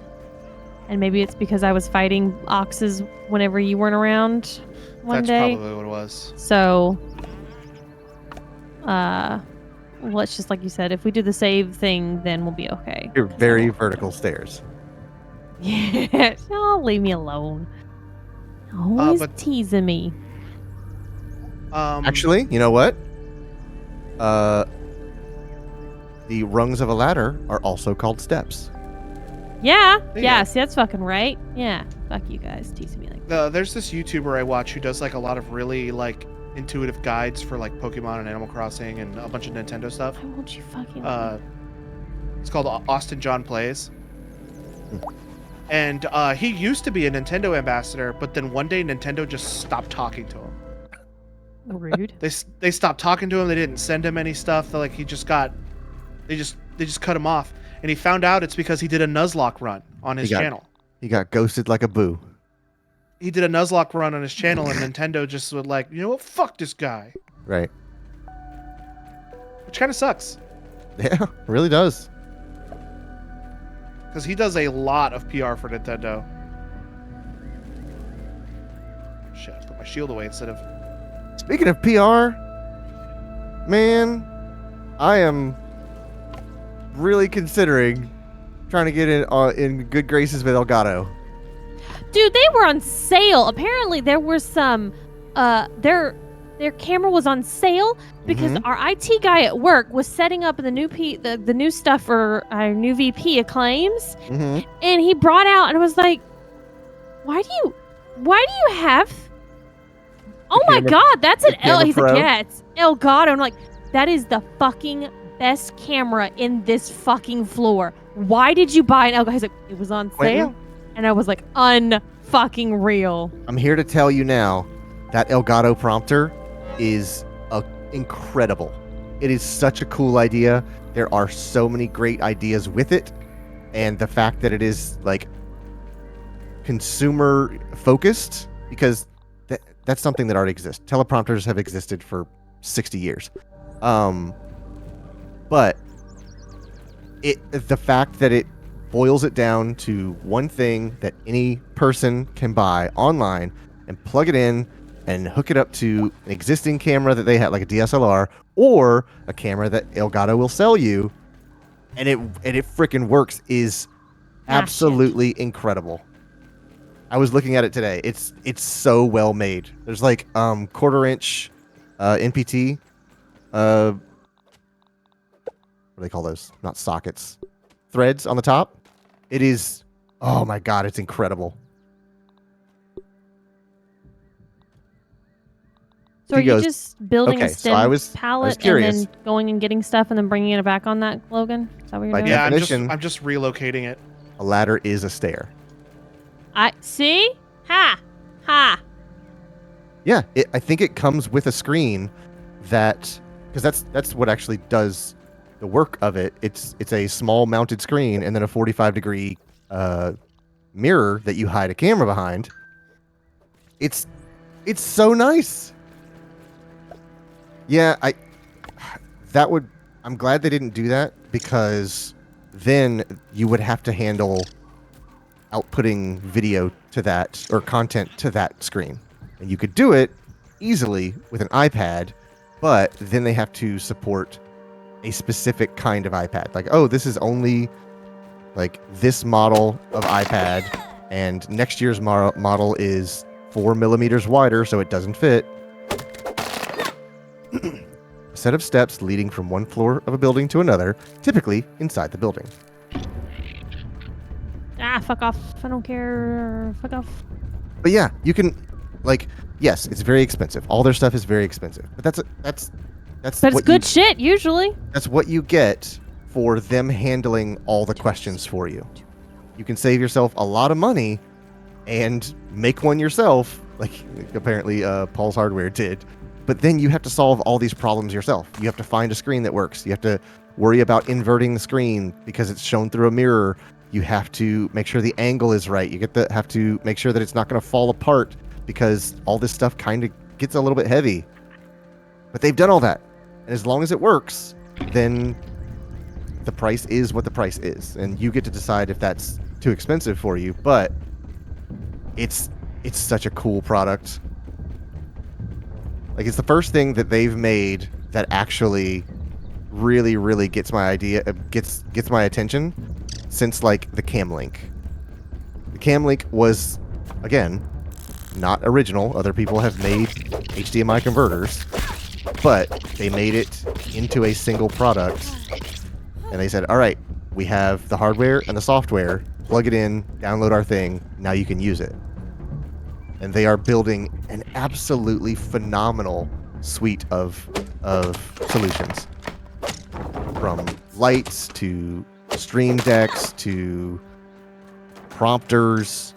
and maybe it's because I was fighting oxes whenever you weren't around one That's day. probably what it was. So, let's just like you said, if we do the save thing, then we'll be okay. You're very vertical stairs. Yeah, oh, leave me alone. Always but- teasing me. Actually, you know what? The rungs of a ladder are also called steps. Yeah, you yeah. go. See, that's fucking right. Yeah, fuck you guys teasing me like that. There's this YouTuber I watch who does like a lot of really like intuitive guides for like Pokemon and Animal Crossing and a bunch of Nintendo stuff. Why won't you fucking? It's called Austin John Plays. And he used to be a Nintendo ambassador, but then one day Nintendo just stopped talking to him. Rude. They stopped talking to him. They didn't send him any stuff. Like he just got, they just cut him off. And he found out it's because he did a Nuzlocke run on his channel. He got ghosted like a boo. He did a Nuzlocke run on his channel, and Nintendo just would like, you know what, fuck this guy, Right. which kind of sucks Yeah, it really does. because he does a lot of PR for Nintendo. Shit, I put my shield away instead of. Speaking of PR, man, I am really considering trying to get in good graces with Elgato. Dude, they were on sale. Apparently, there were some. Their camera was on sale because our IT guy at work was setting up the new the new stuff for our new VP Acclaims, Mm-hmm. and he brought out and was like, "Why do you have? Oh my camera- God, that's an the camera He's pro? like, yeah, it's Elgato. I'm like, that is the fucking best camera in this fucking floor. Why did you buy an Elgato? He's like, it was on Quentin? sale, and I was like, unfucking real. I'm here to tell you now that Elgato prompter is incredible. It is such a cool idea. There are so many great ideas with it, and the fact that it is like consumer focused, because that's something that already exists. Teleprompters have existed for 60 years. But the fact that it boils it down to one thing that any person can buy online and plug it in and hook it up to an existing camera that they have, like a DSLR, or a camera that Elgato will sell you, and it freaking works, is absolutely incredible. I was looking at it today. It's so well made. There's like 1/4-inch NPT. What do they call those? Not sockets. Threads on the top. It is. Oh my God! It's incredible. So are He you goes, just building "Okay, a so stem I was palette and curious." then going and getting stuff and then bringing it back on that, Logan? Is that what you're By doing? Yeah, definition- I'm just relocating it. A ladder is a stair. I see. Ha. Yeah, I think it comes with a screen that, because that's what actually does the work of it. It's a small mounted screen and then a 45-degree mirror that you hide a camera behind. It's so nice. Yeah, I'm glad they didn't do that, because then you would have to handle outputting video to that, or content to that screen. And you could do it easily with an iPad, but then they have to support a specific kind of iPad. Like, oh, this is only like this model of iPad, and next year's model is 4 millimeters wider, so it doesn't fit. A set of steps leading from one floor of a building to another, typically inside the building. Fuck off. I don't care. Fuck off. But yeah, you can, like, yes, it's very expensive. All their stuff is very expensive, but that's But it's what good shit, usually. That's what you get for them handling all the questions for you. You can save yourself a lot of money and make one yourself, like apparently Paul's Hardware did, But then you have to solve all these problems yourself. You have to find a screen that works. You have to worry about inverting the screen because it's shown through a mirror. You have to make sure the angle is right. You have to make sure that it's not going to fall apart because all this stuff kind of gets a little bit heavy. But they've done all that. And as long as it works, then the price is what the price is. And you get to decide if that's too expensive for you. But it's such a cool product. Like, it's the first thing that they've made that actually really, really gets my attention since, like, the Cam Link. The Cam Link was, again, not original. Other people have made HDMI converters, but they made it into a single product. And they said, all right, we have the hardware and the software. Plug it in, download our thing. Now you can use it. And they are building an absolutely phenomenal suite of solutions. From lights to stream decks to prompters,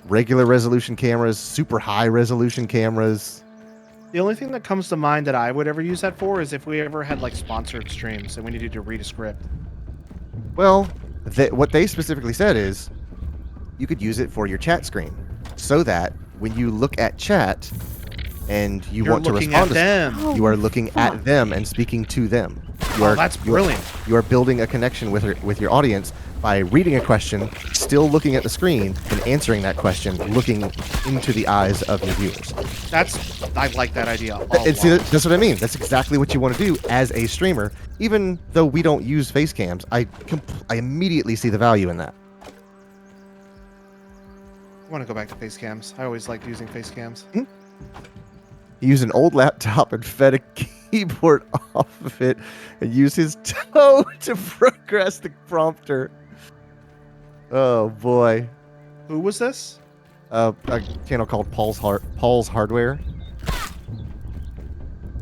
regular resolution cameras, super high resolution cameras. The only thing that comes to mind that I would ever use that for is if we ever had like sponsored streams and we needed to read a script. Well, what they specifically said is you could use it for your chat screen so that when you look at chat and You're want to looking respond at them. you are looking at them and speaking to them. That's brilliant. You are building a connection with your audience by reading a question, still looking at the screen, and answering that question, looking into the eyes of your viewers. I like that idea a And see, lot. that's what I mean. That's exactly what you want to do as a streamer. Even though we don't use face cams, I immediately see the value in that. I want to go back to face cams. I always liked using face cams. He used an old laptop and fed a keyboard off of it and used his toe to progress the prompter. Oh boy. Who was this? A channel called Paul's Hardware.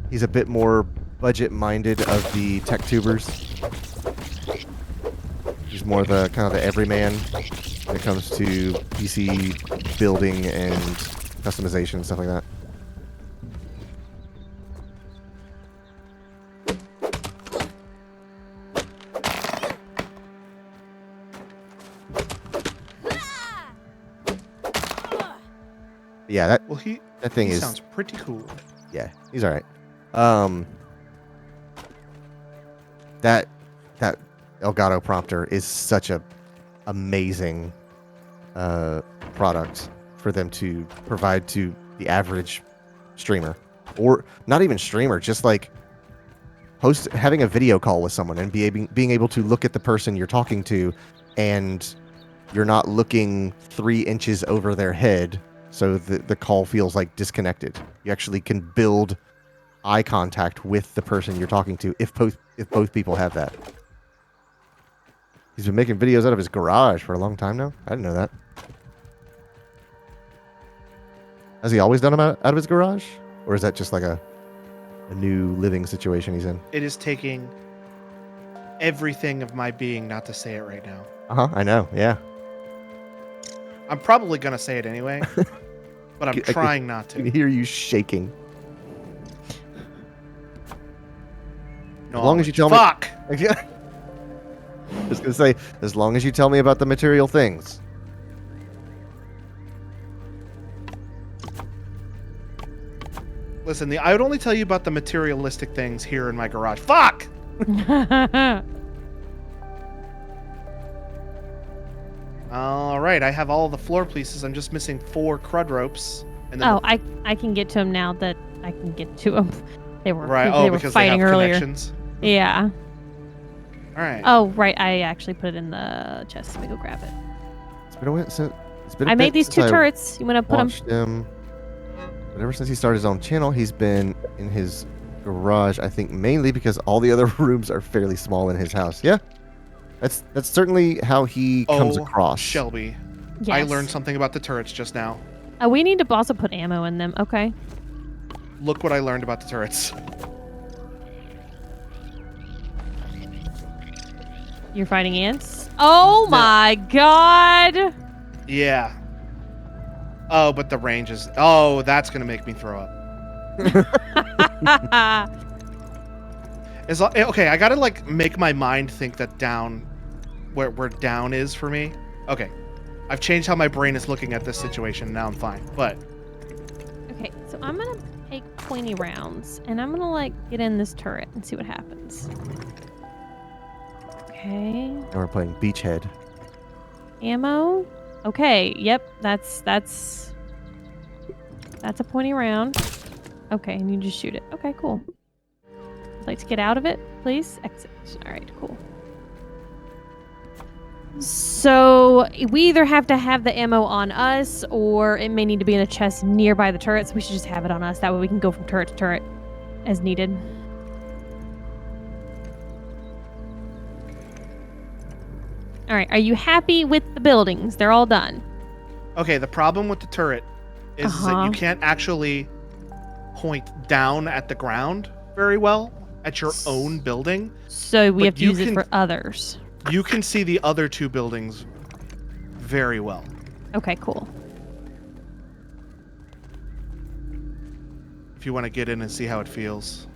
He's a bit more budget-minded of the tech tubers. He's more the kind of the everyman when it comes to PC building and customization and stuff like that. Yeah, that thing is sounds pretty cool. Yeah, he's all right. That Elgato prompter is such a amazing product for them to provide to the average streamer, or not even streamer, just like having a video call with someone and being able to look at the person you're talking to, and you're not looking 3 inches over their head. So the call feels like disconnected. You actually can build eye contact with the person you're talking to if both people have that. He's been making videos out of his garage for a long time now. I didn't know that. Has he always done them out of his garage? Or is that just like a new living situation he's in? It is taking everything of my being not to say it right now. Uh-huh, I know, yeah. I'm probably going to say it anyway, but I'm trying not I can to. hear you shaking. No, As long as you tell me... Fuck! I was going to say, as long as you tell me about the material things. Listen, I would only tell you about the materialistic things here in my garage. Fuck! All right, I have all the floor pieces. I'm just missing 4 crud ropes. And then I can get to them now that I can get to them. They were right. they were Because fighting they have earlier. connections. Yeah. All right. Oh, right. I actually put it in the chest. Let me go grab it. It's been a while I made these 2 since I turrets. You want to put them? watched him. But ever since he started his own channel, he's been in his garage, I think mainly because all the other rooms are fairly small in his house. Yeah. That's certainly how he comes across. Shelby. Yes. I learned something about the turrets just now. We need to also put ammo in them. Okay. Look what I learned about the turrets. You're fighting ants? Oh my god! Yeah. Oh, but the range is. Oh, that's gonna make me throw up. Okay, I gotta like make my mind think that down, where down is for me. Okay, I've changed how my brain is looking at this situation. Now I'm fine. But Okay, so I'm gonna take 20 rounds, and I'm gonna like get in this turret and see what happens. Okay, And we're playing Beachhead. ammo. Okay, yep, that's a pointy round. Okay, and you just shoot it. Okay, cool. I'd like to get out of it, please. Exit. All right, cool. So we either have to have the ammo on us, or it may need to be in a chest nearby the turret. So we should just have it on us. That way we can go from turret to turret as needed. All right. Are you happy with the buildings? They're all done. okay, the problem with the turret is that you can't actually point down at the ground very well at your own building. So we But have to you use it can- for others. You can see the other two buildings very well. Okay, cool. If you want to get in and see how it feels.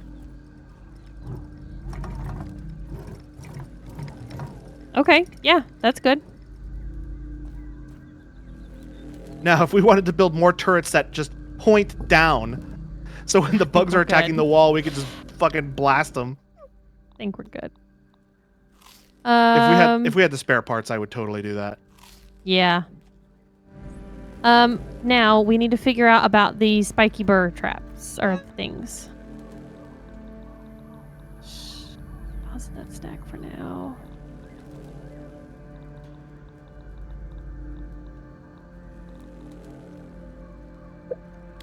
Okay, yeah, that's good. Now, if we wanted to build more turrets that just point down, so when the bugs are We're attacking good. the wall, we could just fucking blast them. I think we're good. If we had the spare parts, I would totally do that. Yeah. Now we need to figure out about the spiky burr traps or things. Pause that stack for now.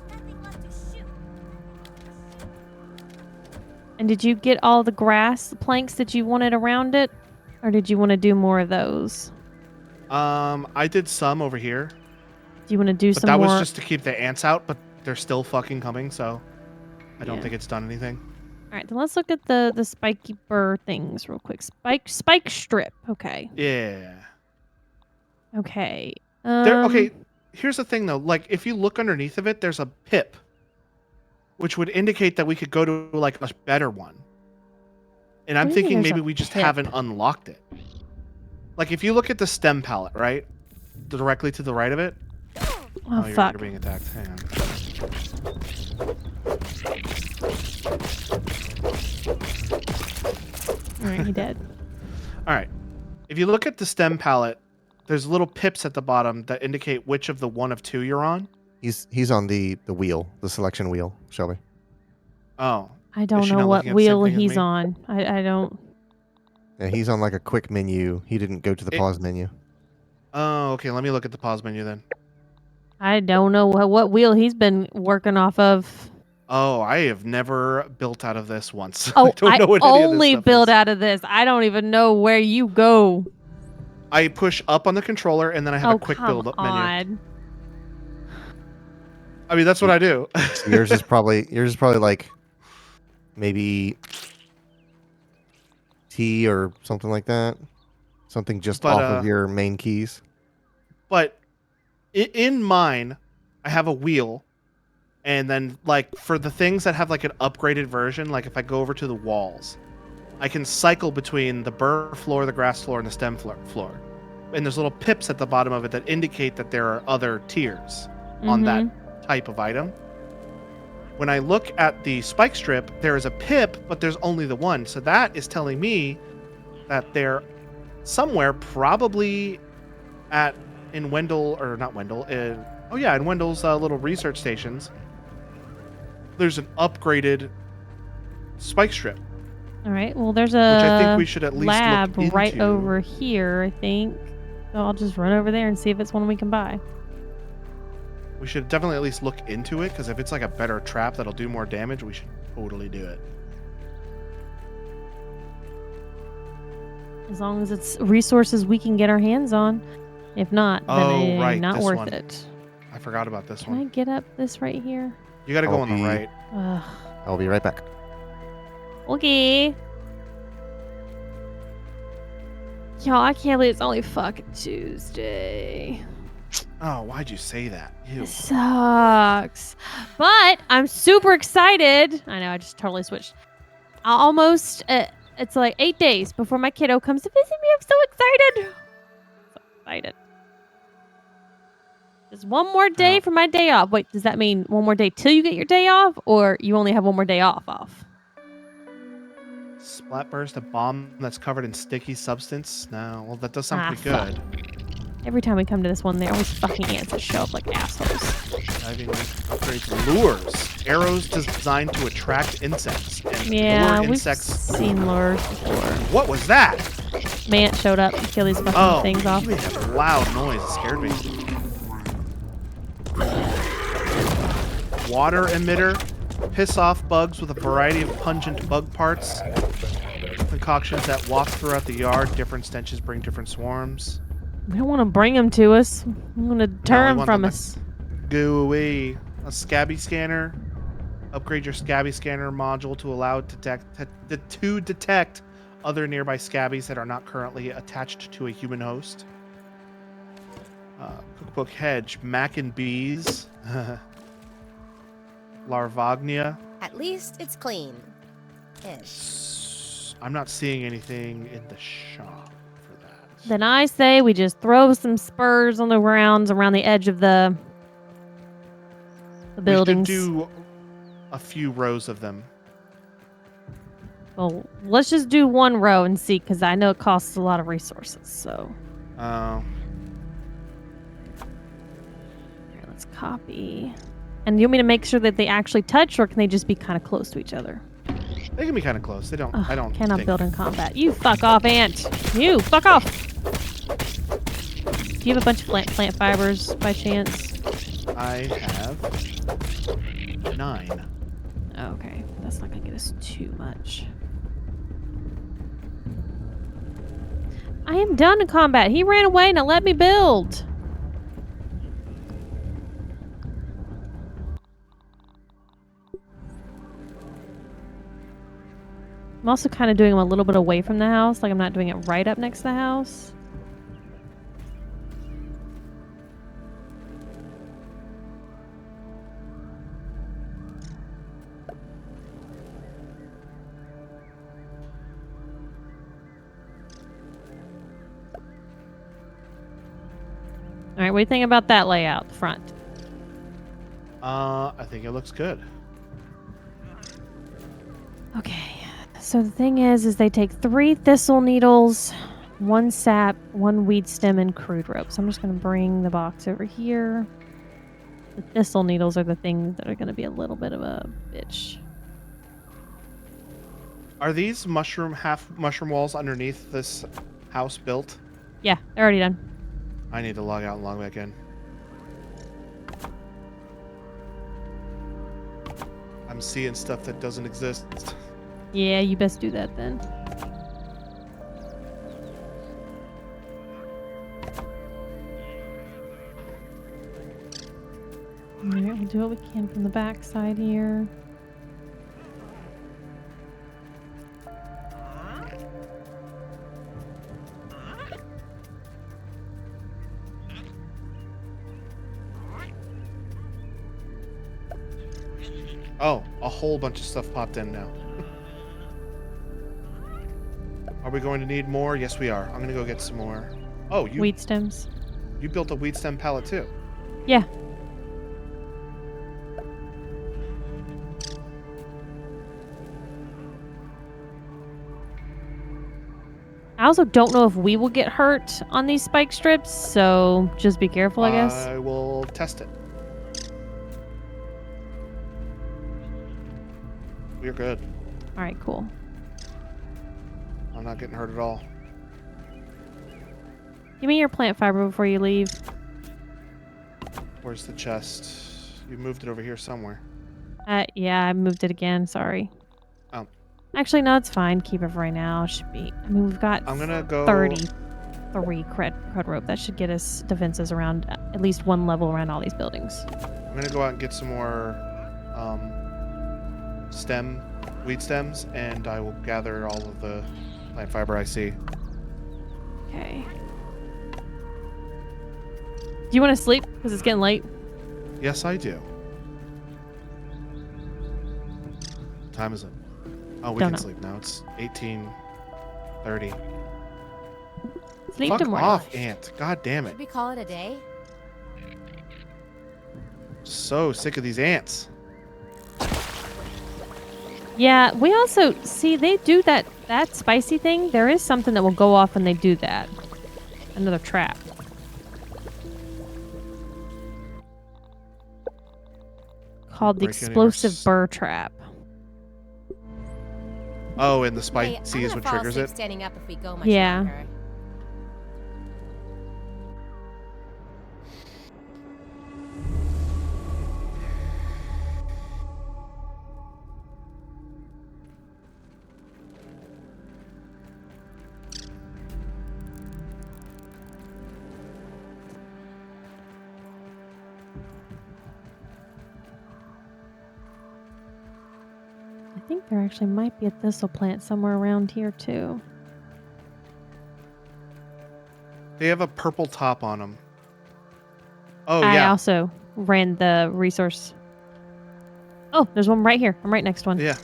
Nothing left to shoot. And did you get all the grass planks that you wanted around it? Or did you want to do more of those? I did some over here, Do you want to do but some that more? was just to keep the ants out, but they're still fucking coming, so I don't Yeah. think it's done anything. All right, then let's look at the spiky burr things real quick. Spike strip. Okay. Yeah. Okay. Okay, here's the thing though. Like, if you look underneath of it, there's a pip, which would indicate that we could go to like a better one. And I'm What do you mean thinking there's maybe a we just pip? haven't unlocked it. Like, if you look at the stem palette, right, directly to the right of it. Oh, you're, fuck. you're being attacked. Hang on. All right, he did. All right. If you look at the stem palette, there's little pips at the bottom that indicate which of the one of two you're on. He's on the wheel, the selection wheel, Shelby. Oh. I don't she know not what looking at the same wheel thing as he's me? on. I don't. Yeah, he's on like a quick menu. He didn't go to the It- pause menu. Oh, okay. Let me look at the pause menu then. I don't know what wheel he's been working off of. Oh, I have never built out of this once. Oh, don't I know what any of this only stuff build is. out of this. I don't even know where you go. I push up on the controller and then I have Oh, a quick come build up menu. on. I mean, that's what I do. So yours is probably like maybe T or something like that. Something just But, off of your main keys. But in mine, I have a wheel. And then, like, for the things that have, like, an upgraded version, like, if I go over to the walls, I can cycle between the burr floor, the grass floor, and the stem floor. And there's little pips at the bottom of it that indicate that there are other tiers on that type of item. When I look at the spike strip, there is a pip, but there's only the one. So that is telling me that they're somewhere, probably in Wendell, or not Wendell, in Wendell's little research stations. There's an upgraded spike strip, All right. Well, there's which I a think we should at least lab look right into. over here, I think. So I'll just run over there and see if it's one we can buy. We should definitely at least look into it, because if it's like a better trap that'll do more damage, we should totally do it. As long as it's resources we can get our hands on. If not, then Oh, it's right, not this worth one. it. I forgot about this Can I one. get up this right here? You got to go I'll on the be- right. Ugh. I'll be right back. Okay. Y'all, I can't believe it's only fucking Tuesday. Oh, why'd you say that? Ew. It sucks. But I'm super excited. I know, I just totally switched. Almost, it's like 8 days before my kiddo comes to visit me. I'm so excited. So excited. Just one more day Oh. for my day off. Wait, does that mean one more day till you get your day off? Or you only have one more day off? Splatburst, a bomb that's covered in sticky substance? No, well, that does sound Ah, pretty fuck. good. Every time we come to this one, there always fucking ants that show up like assholes. Diving upgrades lures. Arrows designed to attract insects. And Yeah, lure we've insects. seen lures before. What was that? Man showed up and killed these fucking Oh, things off. you made a loud noise. It scared me. Water emitter. Piss off bugs with a variety of pungent bug parts. Concoctions that walk throughout the yard. Different stenches bring different swarms. We don't want to bring them to us. I'm going to deter we them want from them to- us. Go away. A scabby scanner. Upgrade your scabby scanner module to allow it to detect other nearby scabbies that are not currently attached to a human host. Cookbook hedge. Mac and bees. Larvagnia. At least it's clean. Ish. I'm not seeing anything in the shop for that. Then I say we just throw some spurs on the grounds around the edge of the buildings. We should do a few rows of them. Well, let's just do one row and see, because I know it costs a lot of resources. So here, let's copy. And you want me to make sure that they actually touch, or can they just be kind of close to each other? They can be kind of close. They don't. Ugh, I don't. Cannot think. build in combat. You fuck off, ant. You fuck off. Do you have a bunch of plant fibers by chance? I have 9. Okay, that's not gonna get us too much. I am done in combat. He ran away. Now let me build. I'm also kind of doing them a little bit away from the house. Like I'm not doing it right up next to the house. All right, what do you think about that layout, the front? I think it looks good. Okay, so the thing is they take 3 thistle needles, 1 sap, 1 weed stem, and crude rope. So I'm just going to bring the box over here. The thistle needles are the things that are going to be a little bit of a bitch. Are these half mushroom walls underneath this house built? Yeah, they're already done. I need to log out and log back in. I'm seeing stuff that doesn't exist. Yeah, you best do that then. Alright, we'll do what we can from the back side here. Oh, a whole bunch of stuff popped in now. Are we going to need more? Yes, we are. I'm going to go get some more. Oh, you Weed stems. you built a weed stem pallet too. Yeah. I also don't know if we will get hurt on these spike strips, so just be careful, I guess. I will test it. We're good. All right, cool. I'm not getting hurt at all. Give me your plant fiber before you leave. Where's the chest? You moved it over here somewhere. Yeah, I moved it again. Sorry. Oh. Actually, no, it's fine. Keep it for right now. It should be. I mean, we've got I'm gonna go 33 crud rope. That should get us defenses around at least one level around all these buildings. I'm gonna go out and get some more weed stems, and I will gather all of the plant fiber I see. Okay. Do you want to sleep? Because it's getting late. Yes, I do. What time is it? Oh, we Don't can know. sleep now. It's 18:30. Sleep Fuck tomorrow. off, Ant. God damn it. Should we call it a day? So sick of these ants. Yeah, we also see they do that spicy thing. There is something that will go off when they do that. Another trap. Called the Break any more explosive burr trap. Oh, and the Hey, spicy I'm is gonna what fall triggers asleep it? standing up if we go much Yeah. longer. I think there actually might be a thistle plant somewhere around here too. They have a purple top on them. Oh, I yeah. also ran the resource. Oh, there's one right here. I'm right next to one. Yeah.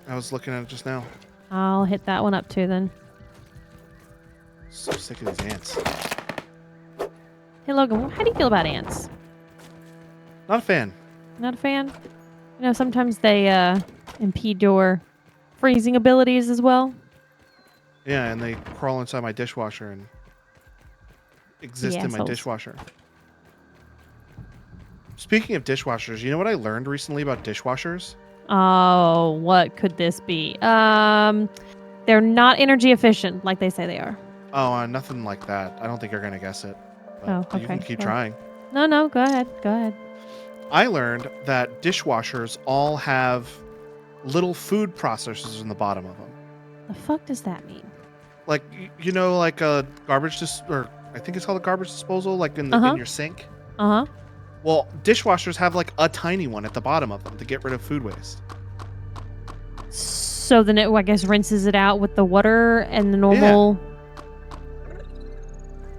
I was looking at it just now. I'll hit that one up too then. So sick of these ants. Hey Logan, how do you feel about ants? Not a fan. Not a fan? You know, sometimes they impede your freezing abilities as well. Yeah, and they crawl inside my dishwasher and exist in my assholes. dishwasher. Speaking of dishwashers, you know what I learned recently about dishwashers? Oh, what could this be? They're not energy efficient like they say they are. Oh, nothing like that. I don't think you're going to guess it. But Oh, you can okay. keep Well. trying. No, go ahead. Go ahead. I learned that dishwashers all have little food processors in the bottom of them. The fuck does that mean? Like, you know, like a garbage or I think it's called a garbage disposal, like in Uh-huh. your sink. Uh-huh. Well, dishwashers have like a tiny one at the bottom of them to get rid of food waste. So then it, I guess, rinses it out with the water and the normal.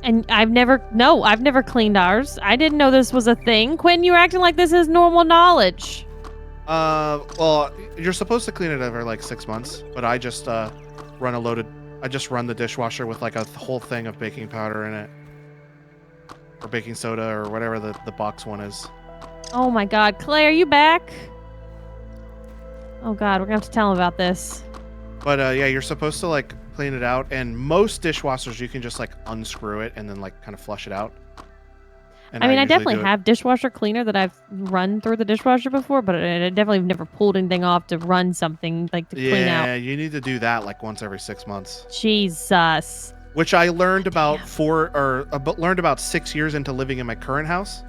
And I've never cleaned ours. I didn't know this was a thing. Quentin, you're acting like this is normal knowledge. Well, you're supposed to clean it every like 6 months, but I just run the dishwasher with like a whole thing of baking powder in it. Or baking soda or whatever the box one is. Oh my God, Clay, are you back? Oh God, we're gonna have to tell him about this. But yeah, you're supposed to like clean it out, and most dishwashers you can just like unscrew it and then like kind of flush it out. And I mean, I usually definitely do it- have dishwasher cleaner that I've run through the dishwasher before, but I definitely have never pulled anything off to run something like to clean out. Yeah, you need to do that like once every 6 months. Jesus. Which I learned about Damn. learned about 6 years into living in my current house.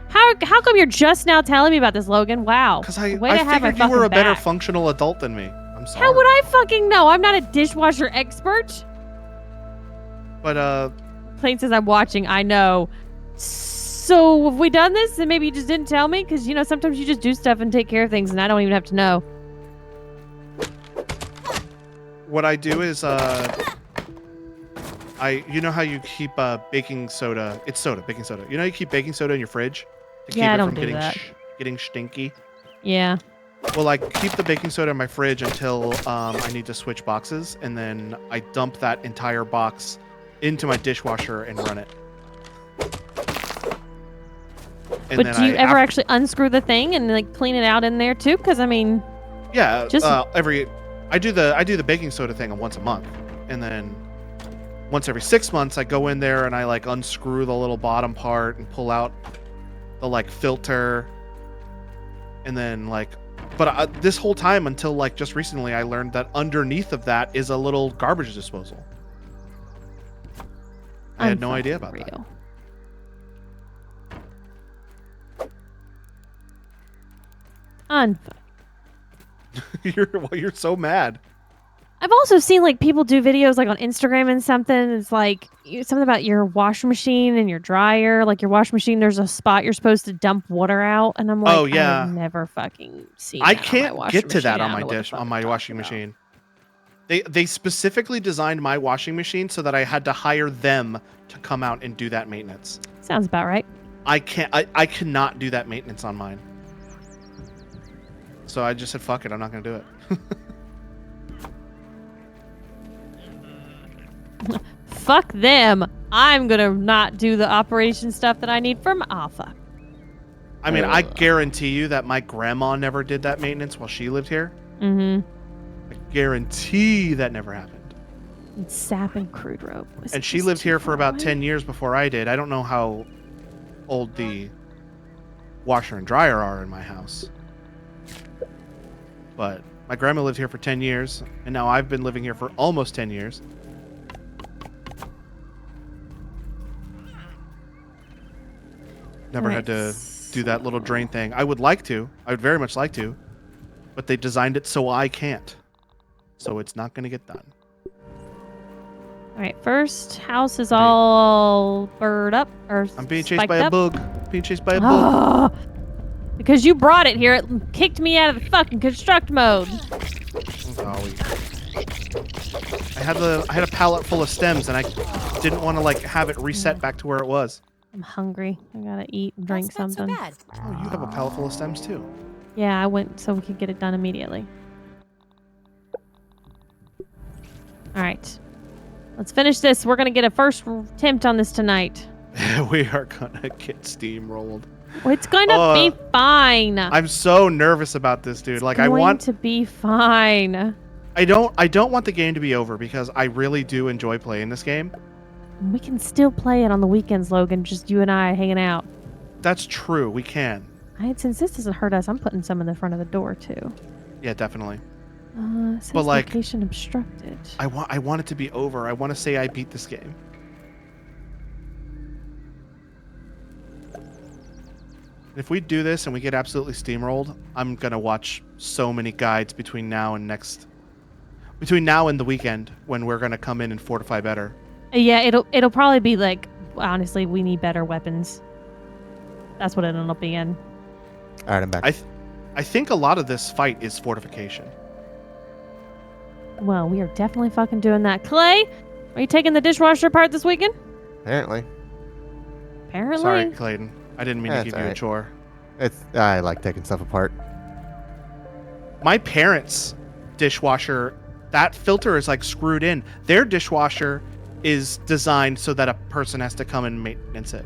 How come you're just now telling me about this, Logan? Wow. Because I Way to have my figured you were a fucking better back. functional adult than me. I'm sorry. How would I fucking know? I'm not a dishwasher expert. But Plain says I'm watching. I know. So have we done this? And maybe you just didn't tell me? Because, you know, sometimes you just do stuff and take care of things and I don't even have to know. what I do is you know how you keep baking soda? It's soda, baking soda. You know how you keep baking soda in your fridge to Yeah, I keep it don't from do getting that. getting stinky? Yeah. Well, I keep the baking soda in my fridge until I need to switch boxes, and then I dump that entire box into my dishwasher and run it. And But then do you I ever actually unscrew the thing and like clean it out in there too? Because I mean, Yeah, Just- I do the baking soda thing once a month, and then once every 6 months I go in there and I like unscrew the little bottom part and pull out the like filter, and then like, but this whole time until like just recently I learned that underneath of that is a little garbage disposal. I had no idea about that. real. You're so mad. I've also seen like people do videos like on Instagram and something. It's like something about your washing machine and your dryer. Like your washing machine, there's a spot you're supposed to dump water out, and I'm like, Oh, yeah. I've never fucking seen. I that on my can't washing get to that machine. on I my don't know what the dish fuck on I'm my talking washing about. machine. They specifically designed my washing machine so that I had to hire them to come out and do that maintenance. Sounds about right. I cannot do that maintenance on mine. So I just said, fuck it, I'm not gonna do it. Fuck them. I'm gonna not do the operation stuff that I need from. Oh fuck. I mean, I guarantee you that my grandma never did that maintenance while she lived here. Mm-hmm. I guarantee that never happened. And sap and crude rope. And she lived here for about 10 years before I did. I don't know how old the washer and dryer are in my house. But my grandma lived here for 10 years, and now I've been living here for almost 10 years. Never had to do that little drain thing. I would like to. I would very much like to. But they designed it so I can't. So it's not going to get done. All right, first house is all bird up or I'm being chased spiked by a up. bug. Being chased by a bug. Ah, because you brought it here, it kicked me out of the fucking construct mode. Golly. I had a pallet full of stems, and I didn't want to like have it reset back to where it was. I'm hungry. I gotta eat and drink That's not something. so bad. Oh, you have a pallet full of stems too. Yeah, I went so we could get it done immediately. All right. Let's finish this. We're going to get a first attempt on this tonight. We are gonna get steamrolled. Well, it's going to be fine. I'm so nervous about this, dude. Like, I want to be fine. I don't want the game to be over because I really do enjoy playing this game. We can still play it on the weekends, Logan. Just you and I hanging out. That's true. We can. Since this doesn't hurt us, I'm putting some in the front of the door too. Yeah, definitely. It says But, like, location obstructed. I want it to be over. I want to say I beat this game. If we do this and we get absolutely steamrolled, I'm gonna watch so many guides between now and the weekend when we're gonna come in and fortify better. Yeah, it'll probably be like, honestly, we need better weapons. That's what it'll end up being. All right, I'm back. I think a lot of this fight is fortification. Well, we are definitely fucking doing that. Clay, are you taking the dishwasher apart this weekend? Apparently, Apparently. Sorry, Clayton. I didn't mean to That's give you a alright. chore. I like taking stuff apart. My parents' dishwasher, that filter is like screwed in. Their dishwasher is designed so that a person has to come and maintenance it.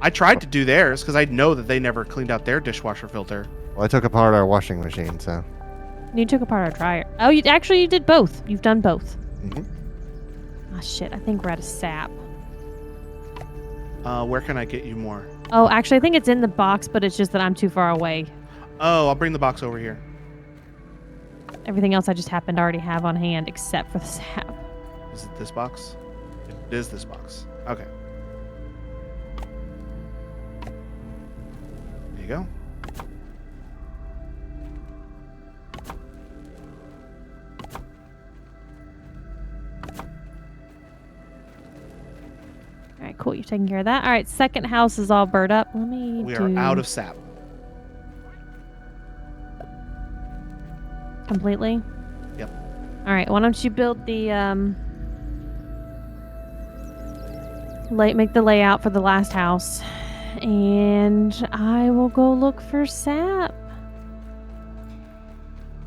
I tried to do theirs because I know that they never cleaned out their dishwasher filter. Well, I took apart our washing machine, so. You took apart our dryer. Oh, you did both. You've done both. Mhm. Oh, shit. I think we're out of sap. Where can I get you more? Oh, actually, I think it's in the box, but it's just that I'm too far away. Oh, I'll bring the box over here. Everything else I just happen to already have on hand, except for the sap. Is it this box? It is this box. Okay. There you go. All right, cool. You're taking care of that. All right, second house is all bird up. Let me We are out of sap. completely. Yep. All right, why don't you build the make the layout for the last house, and I will go look for sap.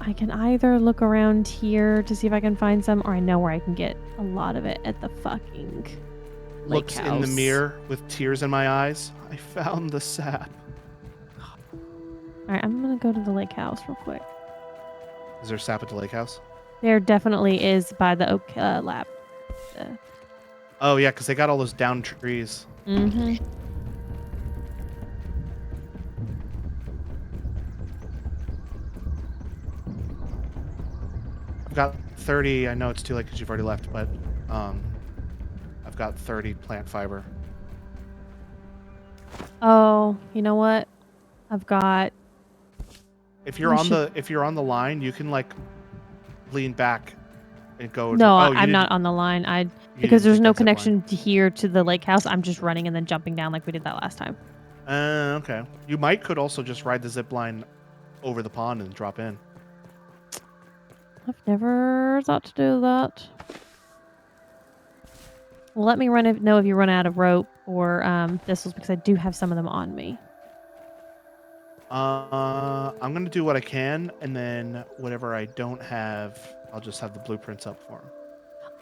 I can either look around here to see if I can find some, or I know where I can get a lot of it at the fucking lake Looks house. in the mirror with tears in my eyes. I found the sap. All right, I'm gonna go to the lake house real quick. Is there sap at the lake house? There definitely is by the oak lab. Oh yeah, because they got all those down trees. Mm-hmm. I've got 30. I know it's too late because you've already left, but I've got 30 plant fiber. Oh, you know what? I've got. If you're on the line, you can like lean back and go. No, oh, you I'm not didn't- on the line. you Because didn't there's take no that zip line. connection here to the lake house. I'm just running and then jumping down like we did that last time. Okay. You could also just ride the zip line over the pond and drop in. I've never thought to do that. Well, let me know if you run out of rope or thistles because I do have some of them on me. I'm gonna do what I can, and then whatever I don't have, I'll just have the blueprints up for him.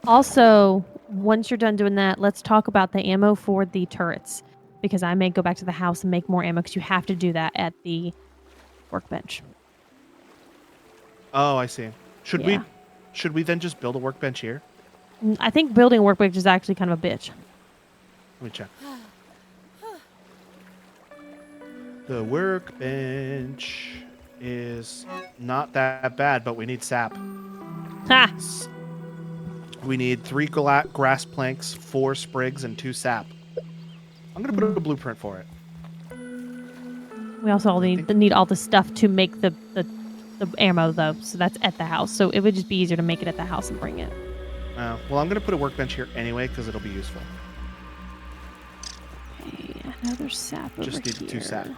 Also, once you're done doing that, let's talk about the ammo for the turrets because I may go back to the house and make more ammo because you have to do that at the workbench. Oh, I see. Should Yeah. we then just build a workbench here? I think building a workbench is actually kind of a bitch. Let me check. The workbench is not that bad, but we need sap. Ha! We need 3 grass planks, 4 sprigs, and 2 sap. I'm gonna put a blueprint for it. We also all need all the stuff to make the ammo though, so that's at the house. So it would just be easier to make it at the house and bring it. Well, I'm gonna put a workbench here anyway because it'll be useful. Okay, another sap over Just need here. 2 sap.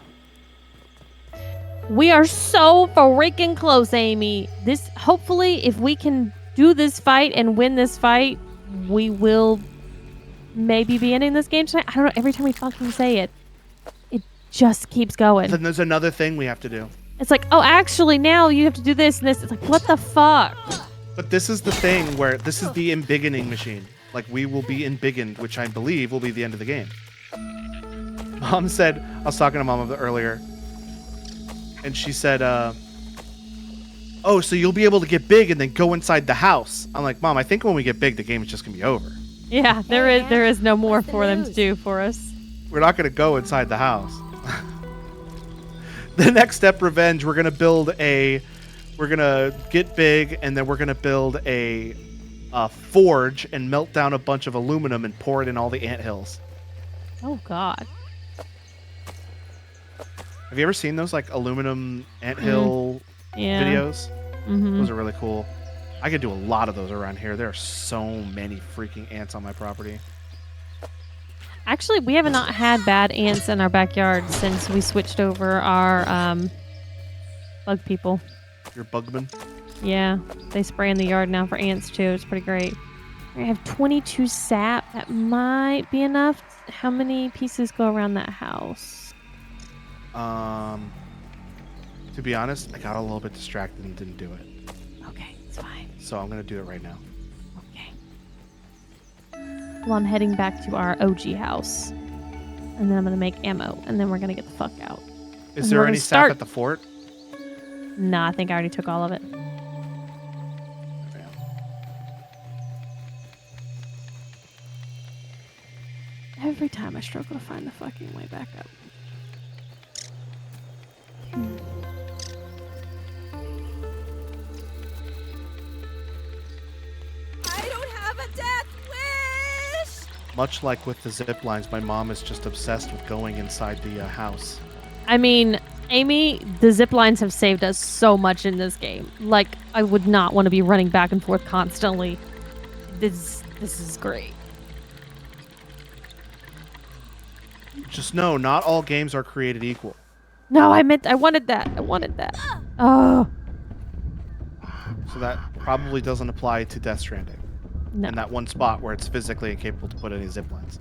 We are so freaking close, Amy. This hopefully, if we can do this fight and win this fight, we will maybe be ending this game tonight. I don't know. Every time we fucking say it, it just keeps going. Then there's another thing we have to do. It's like, oh, actually, now you have to do this and this. It's like, what the fuck? But this is the thing where this is the embiggening machine. Like, we will be embiggened, which I believe will be the end of the game. Mom said, I was talking to Mom earlier, and she said, oh, so you'll be able to get big and then go inside the house. I'm like, Mom, I think when we get big, the game is just going to be over. Yeah, there is no more What's the for them to news? do for us. We're not going to go inside the house. The next step, revenge, we're going to get big, and then we're going to build a forge and melt down a bunch of aluminum and pour it in all the anthills. Oh, God. Have you ever seen those like aluminum anthill Yeah. videos? Mm-hmm. Those are really cool. I could do a lot of those around here. There are so many freaking ants on my property. Actually, we have not had bad ants in our backyard since we switched over our bug people. Your bugman. Yeah, they spray in the yard now for ants too. It's pretty great. I have 22 sap. That might be enough. How many pieces go around that house? To be honest, I got a little bit distracted and didn't do it. Okay, it's fine. So I'm gonna do it right now. Okay. Well, I'm heading back to our OG house, and then I'm gonna make ammo, and then we're gonna get the fuck out. Is And there we're any gonna sap start- at the fort? Nah, I think I already took all of it. Every time I struggle to find the fucking way back up. I don't have a death wish! Much like with the zip lines, my mom is just obsessed with going inside the house. I mean, Amy, the zip lines have saved us so much in this game. Like, I would not want to be running back and forth constantly. This is great. Just know, not all games are created equal. No, I wanted that. I wanted that. Oh, So that probably doesn't apply to Death Stranding. no. In that one spot where it's physically incapable to put any zip lines.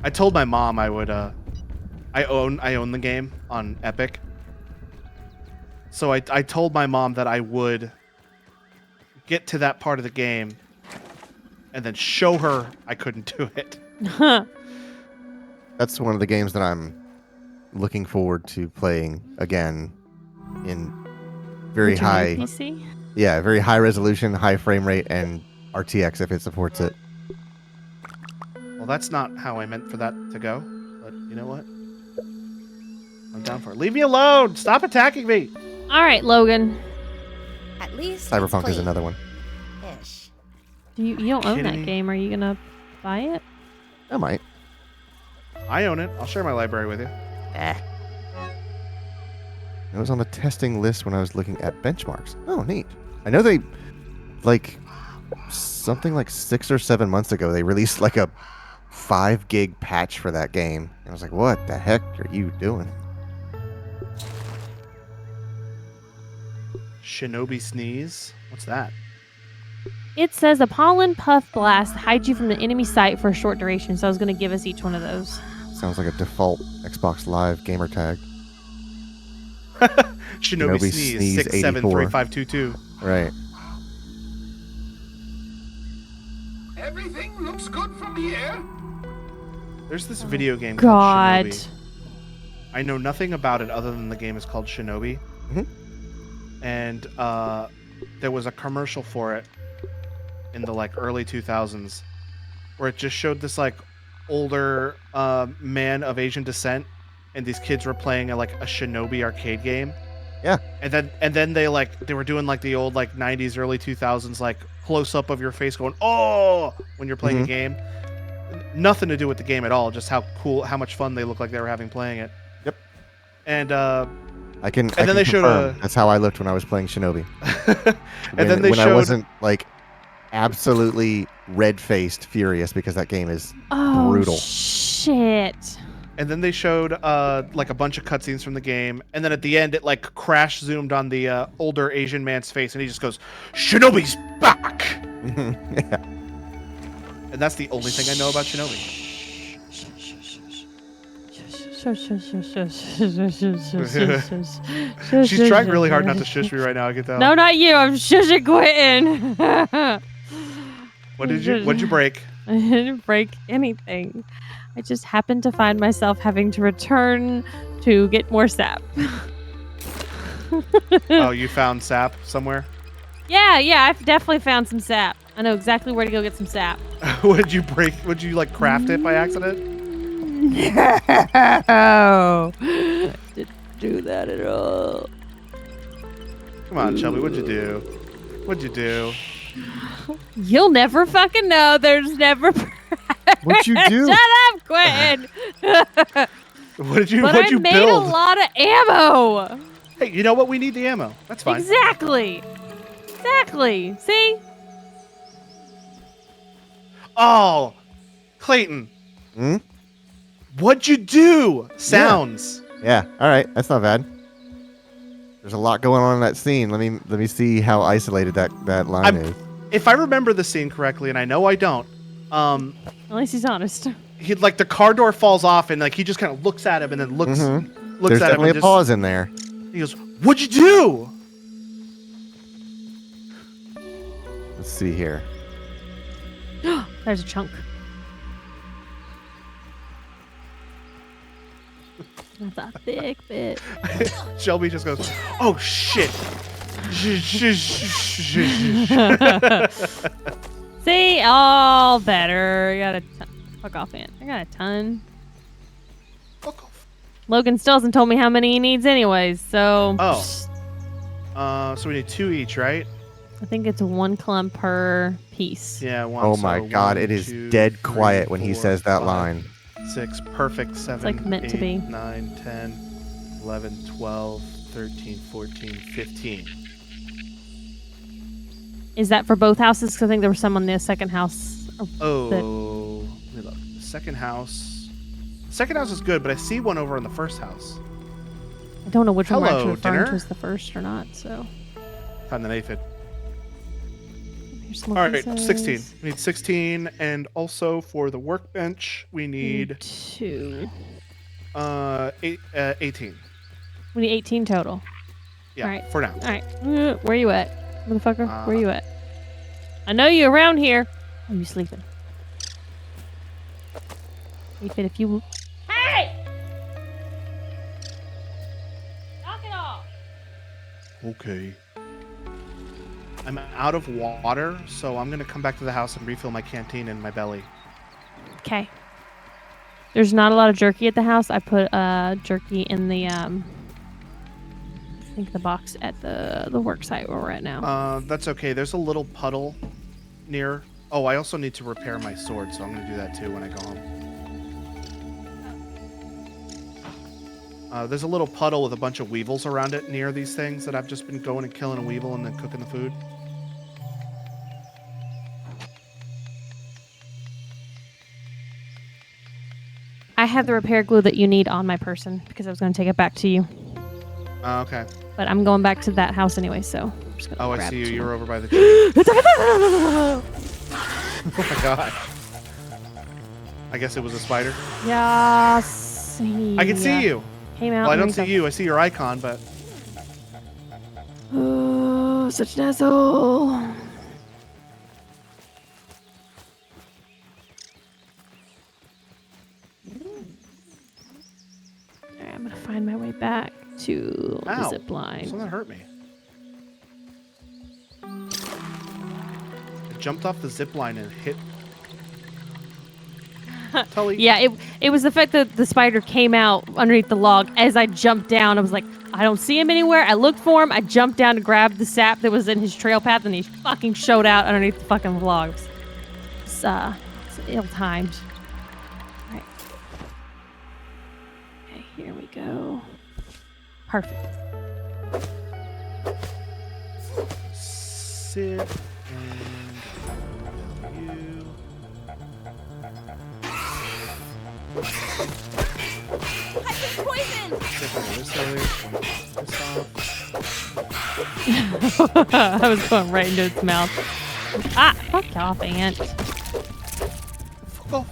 I told my mom I would I own the game on Epic. So I told my mom that I would get to that part of the game and then show her I couldn't do it. That's one of the games that I'm looking forward to playing again in very Would you high, need PC? yeah, very high resolution, high frame rate, and RTX if it supports it. Well, that's not how I meant for that to go, but you know what? I'm down for it. Leave me alone! Stop attacking me! All right, Logan. At least Cyberpunk it's is another one. Ish. You don't own Kidding that me? game. Are you gonna buy it? I might. I own it. I'll share my library with you. It was on the testing list when I was looking at benchmarks. Oh, neat. I know they, like, something like 6 or 7 months ago, they released like a 5 gig patch for that game. And I was like, what the heck are you doing? Shinobi Sneeze. What's that? It says a pollen puff blast hides you from the enemy sight for a short duration. So I was going to give us each one of those. Sounds like a default Xbox Live gamer tag. Shinobi Sneeze 673522. Right. Everything looks good from here. There's this video game God. called Shinobi. I know nothing about it other than the game is called Shinobi. Mhm. And there was a commercial for it in the like early 2000s where it just showed this like older man of Asian descent, and these kids were playing a Shinobi arcade game. Yeah. And then they were doing like the old like 90s early 2000s like close up of your face going oh when you're playing a game. Nothing to do with the game at all, just how much fun they look like they were having playing it. Yep. And I can then they showed confirm that's how I looked when I was playing Shinobi. and then they when showed I wasn't like absolutely red-faced furious because that game is brutal. Shit. And then they showed like a bunch of cutscenes from the game, and then at the end it like crash zoomed on the older Asian man's face, and he just goes, "Shinobi's back!" Yeah. And that's the only thing I know about Shinobi. She's trying really hard not to shush me right now. I can tell. No, not you. I'm shushing Quentin. What did you break? I didn't break anything. I just happened to find myself having to return to get more sap. Oh, you found sap somewhere? Yeah, I've definitely found some sap. I know exactly where to go get some sap. Would you break? Would you like craft it by accident? No, didn't do that at all. Come on, Shelby. What'd you do? What'd you do? You'll never fucking know. There's never. What'd you do? Shut up, Quentin. What'd you But I made build? a lot of ammo. Hey, you know what? We need the ammo. That's fine. Exactly. See? Oh, Clayton. Hmm? What'd you do? Sounds. Yeah. All right. That's not bad. There's a lot going on in that scene. Let me see how isolated that line is. If I remember the scene correctly, and I know I don't, At least he's honest. he like the car door falls off, and like he just kind of looks at him, and then looks There's at him. definitely And a pause in there. He goes, "What'd you do?" Let's see here. There's a chunk. That's a thick bit. Shelby just goes, "Oh shit." See? All better. You got a ton. Fuck off, Ant. I got a ton. Fuck off. Logan still hasn't told me how many he needs anyways, so... Oh. So we need 2 each, right? I think it's 1 clump per piece. Yeah, 1. Oh my so God! 1, It is 2, dead 3, quiet when he 4, says that 5, line. 6, perfect. 7, like meant 8, to be. 9, 10, 11, 12, 13, 14, 15. Is that for both houses? Because I think there was some on the second house. Oh, let me look. Second house. Second house is good, but I see one over in the first house. I don't know which one we're Hello, actually referring dinner? to as the first or not, so... Found an aphid. Here's some All more right, pieces. 16. We need 16, and also for the workbench, we need 2. 18. We need 18 total. Yeah, Alright. for now. All right. Where you at, motherfucker? Where Uh, you at? I know you around here. Oh, you sleeping? Sleeping if you. Hey! Knock it off. Okay. I'm out of water, so I'm gonna come back to the house and refill my canteen in my belly. Okay. There's not a lot of jerky at the house. I put jerky in the I think the box at the work site where we're at now. That's okay. There's a little puddle near. Oh, I also need to repair my sword, so I'm gonna do that too when I go home. There's a little puddle with a bunch of weevils around it near these things that I've just been going and killing a weevil and then cooking the food. I have the repair glue that you need on my person because I was going to take it back to you. Okay. But I'm going back to that house anyway, so I'm just gonna Oh, I grab see you. two You're more. over by the tree. Oh my god. I guess it was a spider. Yes. I can see you. Came out. Well, I don't underneath see you. I see your icon, but Oh, such an asshole. Alright, I'm gonna find my way back to the ow, zip line. something hurt me. I jumped off the zip line and hit. Tully. Yeah, it was the fact that the spider came out underneath the log. As I jumped down, I was like, I don't see him anywhere. I looked for him. I jumped down to grab the sap that was in his trail path, and he fucking showed out underneath the fucking logs. It's ill-timed. All right. Okay, here we go. Perfect. Sit and you. I took poison! Sit on this way. This off. I was going right into its mouth. Ah, fuck off, ant. Fuck off.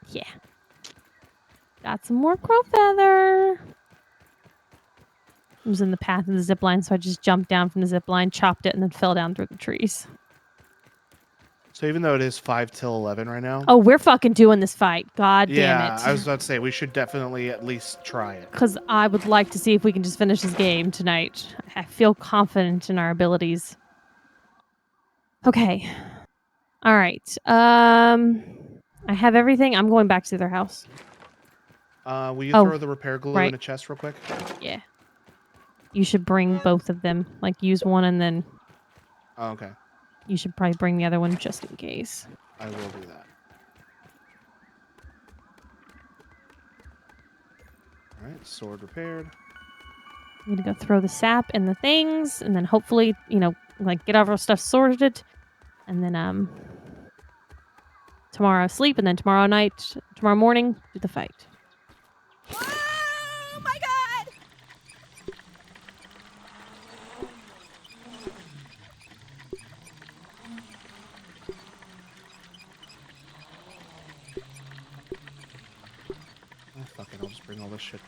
Yeah. Got some more crow feather. I was in the path of the zip line, so I just jumped down from the zip line, chopped it, and then fell down through the trees. So even though it is 5 till 11 right now. Oh, we're fucking doing this fight. God damn yeah, it. I was about to say we should definitely at least try it. Because I would like to see if we can just finish this game tonight. I feel confident in our abilities. Okay. All right. I have everything. I'm going back to their house. Will you Oh, throw the repair glue right. in a chest real quick? Yeah. You should bring both of them. Like, use one and then Oh, okay. you should probably bring the other one just in case. I will do that. Alright, sword repaired. I'm gonna go throw the sap and the things, and then hopefully, like get all our stuff sorted, and then tomorrow sleep, and then tomorrow morning do the fight. Oh my god! Oh, fuck it, I'll just bring all this shit.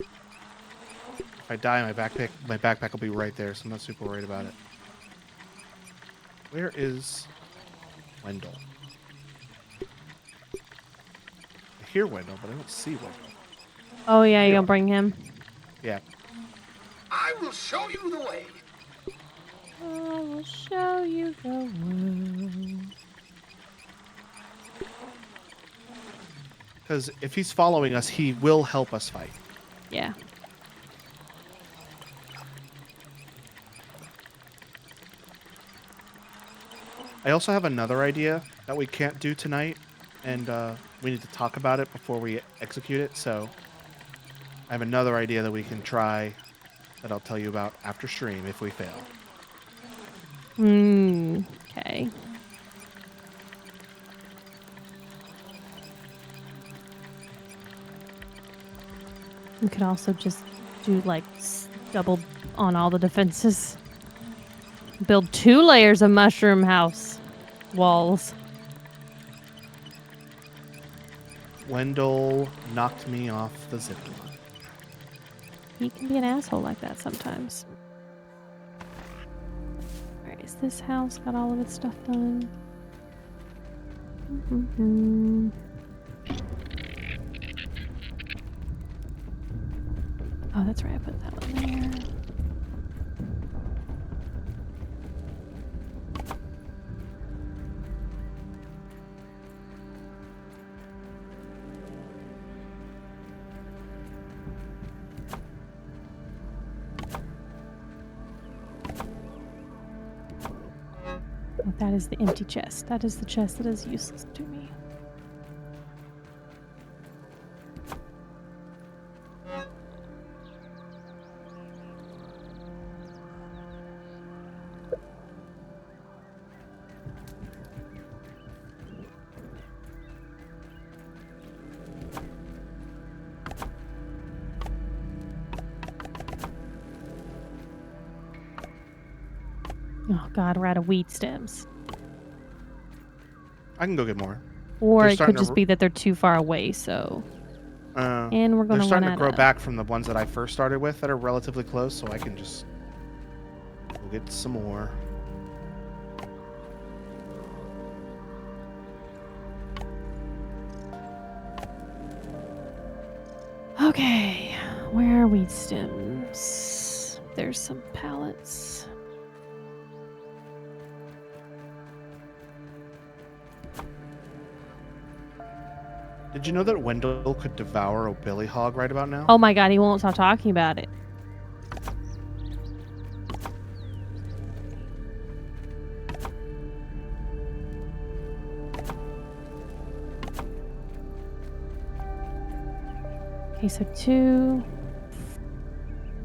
If I die, my backpack will be right there, so I'm not super worried about it. Where is Wendell? I hear Wendell, but I don't see Wendell. Oh yeah, you Yeah. gonna bring him? Yeah. I will show you the way. I will show you the world. Because if he's following us, he will help us fight. Yeah. I also have another idea that we can't do tonight, and we need to talk about it before we execute it, so I have another idea that we can try that I'll tell you about after stream if we fail. Okay. We could also just do like double on all the defenses. Build 2 layers of mushroom house walls. Wendell knocked me off the zip line. He can be an asshole like that sometimes. Alright, is this house got all of its stuff done? Oh, that's right. I put that one there. Oh, that is the empty chest. That is the chest that is useless to me. God, we're out of weed stems. I can go get more. Or They're it starting could to just be that they're too far away, so... Uh, And we're going they're to run starting to out grow of... back from the ones that I first started with that are relatively close, so I can just go get some more. Okay, where are weed stems? There's some pallets. Did you know that Wendell could devour a billy hog right about now? Oh my god, he won't stop talking about it. Okay, so 2.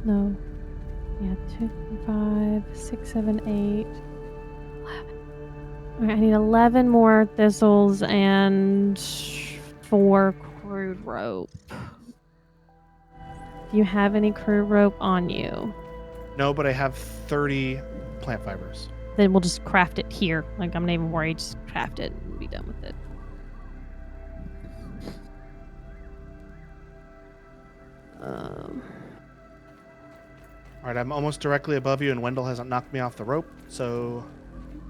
No. Yeah, 2, 5, 6, 7, 8. 11. Okay, I need 11 more thistles and 4 crude rope. Do you have any crude rope on you? No, but I have 30 plant fibers. Then we'll just craft it here. Like, I'm not even worried. Just craft it and be done with it. All right, I'm almost directly above you, and Wendell hasn't knocked me off the rope, so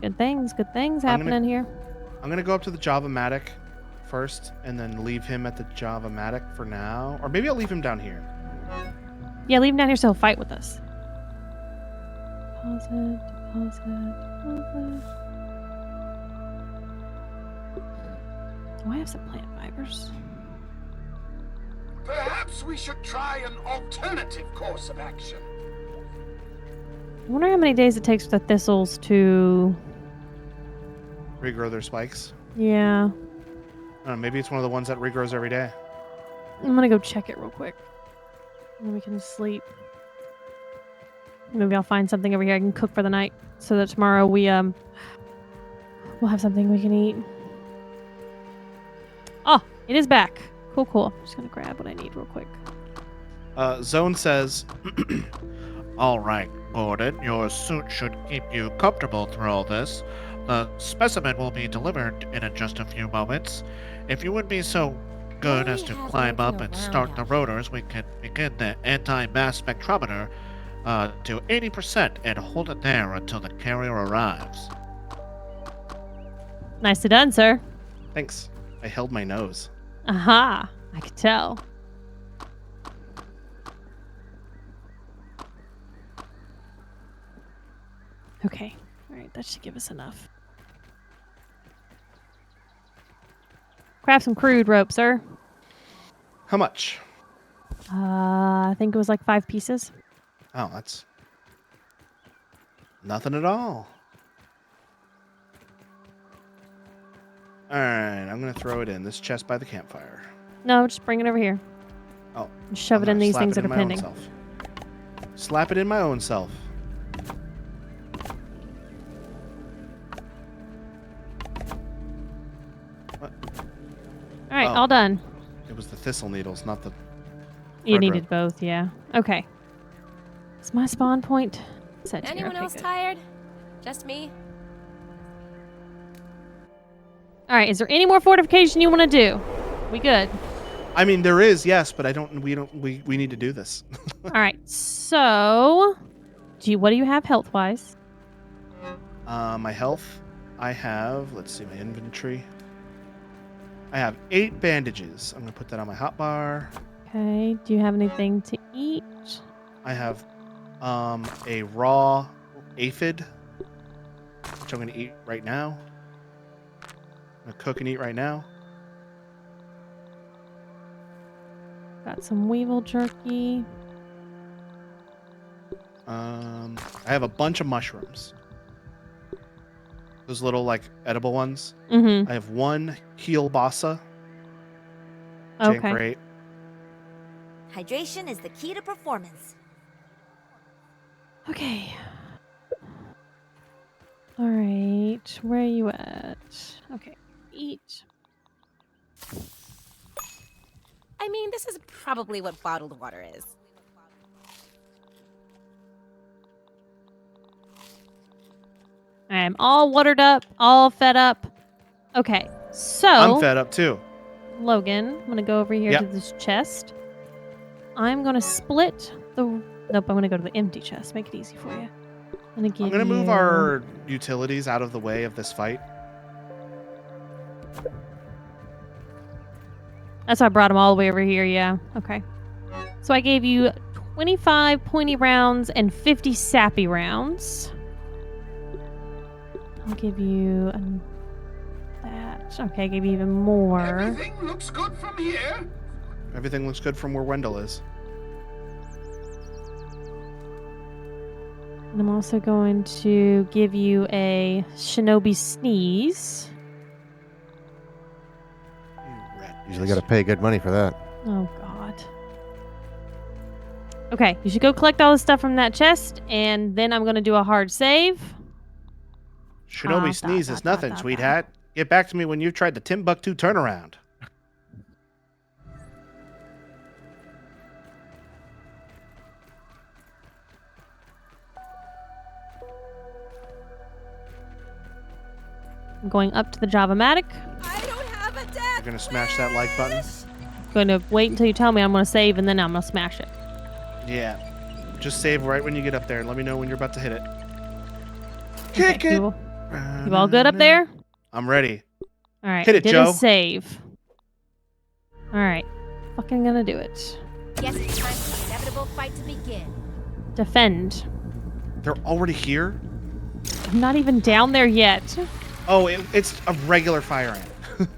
Good things I'm gonna- happening here. I'm going to go up to the Java-Matic first, and then leave him at the Java-Matic for now. Or maybe I'll leave him down here. Yeah, leave him down here so he'll fight with us. Deposit, deposit. Oh, I have some plant fibers. Perhaps we should try an alternative course of action. I wonder how many days it takes for the thistles to... Regrow their spikes. Yeah. I don't know, maybe it's one of the ones that regrows every day. I'm gonna go check it real quick. And then we can sleep. Maybe I'll find something over here I can cook for the night. So that tomorrow we'll have something we can eat. Oh, it is back. Cool, cool. I'm just gonna grab what I need real quick. Zone says, All right, Gordon, your suit should keep you comfortable through all this. The specimen will be delivered in just a few moments. If you would be so good as to climb up and start the rotors, we can begin the anti-mass spectrometer to 80% and hold it there until the carrier arrives. Nicely done, sir. thanks. I held my nose. Aha, I could tell. Okay, all right, that should give us enough. Craft some crude rope, sir. How much? I think it was like 5 pieces. Oh, that's nothing at all. Alright, I'm gonna throw it in this chest by the campfire. No, just bring it over here. Oh. And shove I'm it in gonna these slap things it that in are my own pending. self. Slap it in my own self. What? All right, Oh. all done. It was the thistle needles, not the... You Thread needed rope. both, yeah. Okay. Is my spawn point set here? Anyone Okay, else good. tired? Just me? All right, is there any more fortification you want to do? We good? I mean, there is, yes, but we need to do this. All right, so... what do you have health-wise? My health, I have, let's see, my inventory. I have 8 bandages. I'm gonna put that on my hotbar. Okay, do you have anything to eat? I have a raw aphid, which I'm gonna eat right now. I'm gonna cook and eat right now. Got some weevil jerky. I have a bunch of mushrooms. Those little, like, edible ones. Mm-hmm. I have 1 heel bassa. Which ain't Okay. great. Hydration is the key to performance. Okay. All right, where are you at? Okay, eat. I mean, this is probably what bottled water is. I'm all watered up, all fed up. Okay, so I'm fed up too. Logan, I'm gonna go over here Yep. to this chest. I'm gonna split the. Nope, I'm gonna go to the empty chest. Make it easy for you. I'm gonna move our utilities out of the way of this fight. That's why I brought them all the way over here. Yeah. Okay. So I gave you 25 pointy rounds and 50 sappy rounds. I'll give you that. Okay, I gave you even more. Everything looks good from here. Everything looks good from where Wendell is. And I'm also going to give you a shinobi sneeze. You rat Usually piece. got to pay good money for that. Oh, God. Okay, you should go collect all the stuff from that chest, and then I'm going to do a hard save. Shinobi sneeze is nothing, sweetheart. Get back to me when you've tried the Timbuktu turnaround. I'm going up to the Java-matic. I don't have a death You're gonna smash that like button? Going to wait until you tell me I'm going to save, and then I'm going to smash it. Yeah. Just save right when you get up there and let me know when you're about to hit it. Kick Okay, it! you all good up there? I'm ready. All right. Hit it, did Joe. a save. All right. Fucking gonna do it. Guess it's time for the inevitable fight to begin. Defend. They're already here? I'm not even down there yet. Oh, it's a regular fire ant.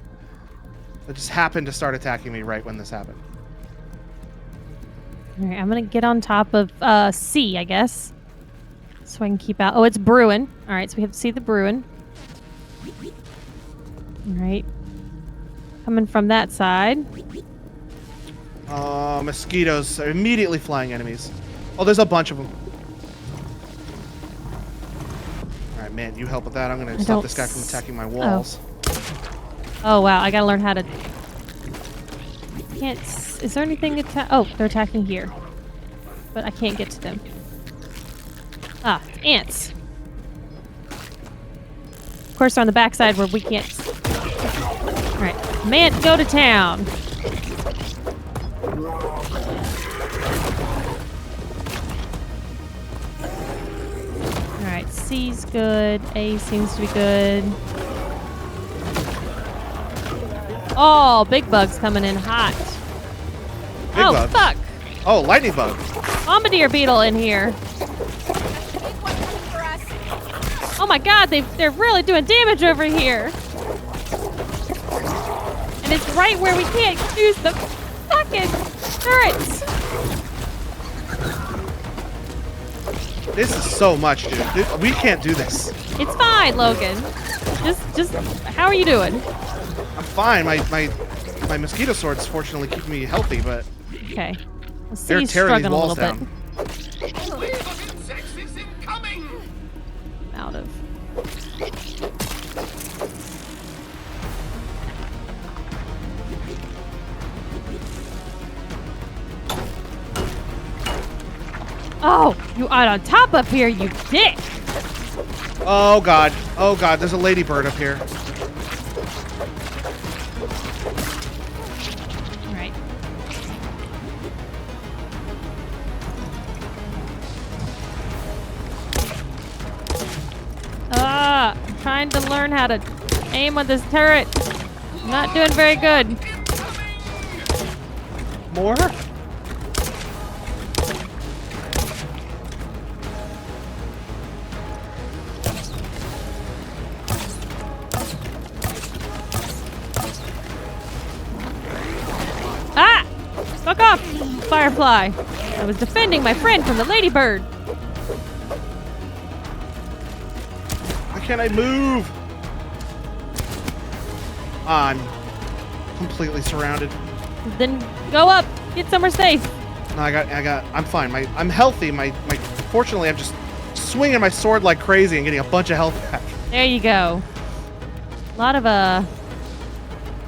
It just happened to start attacking me right when this happened. All right, I'm gonna get on top of C, I guess, so I can keep out. Oh, it's brewing. All right, so we have to see the brewing. All right, coming from that side. Mosquitoes are immediately flying enemies. Oh, there's a bunch of them. All right, man, you help with that. I'm gonna stop don't this guy from s- attacking my walls. Oh wow, I gotta learn how to. Can't. Is there anything attack? Oh, they're attacking here, but I can't get to them. Ah, it's ants. Of course, they're on the backside where we can't. All right, man, go to town. All right, C's good. A seems to be good. Oh, big bug's coming in hot. Big oh, bugs? fuck. Oh, lightning bug. Bombardier beetle in here. Big one coming for us. Oh my god, they're really doing damage over here. And it's right where we can't use the fucking turrets. This is so much, dude. We can't do this. It's fine, Logan. Just, how are you doing? I'm fine. My mosquito sword's fortunately keeping me healthy, but Okay. Let's see they're you tearing these struggling a walls little down. bit. A wave of insects is incoming! Out of. Oh, you are on top up here, you dick! Oh god. Oh god, there's a ladybird up here. All right. I'm trying to learn how to aim on this turret. I'm not doing very good. More? Ah! Fuck off, Firefly. I was defending my friend from the ladybird. Why can't I move? I'm completely surrounded. Then go up. Get somewhere safe. No, I'm fine. I'm healthy. Fortunately, I'm just swinging my sword like crazy and getting a bunch of health back. There you go. A lot of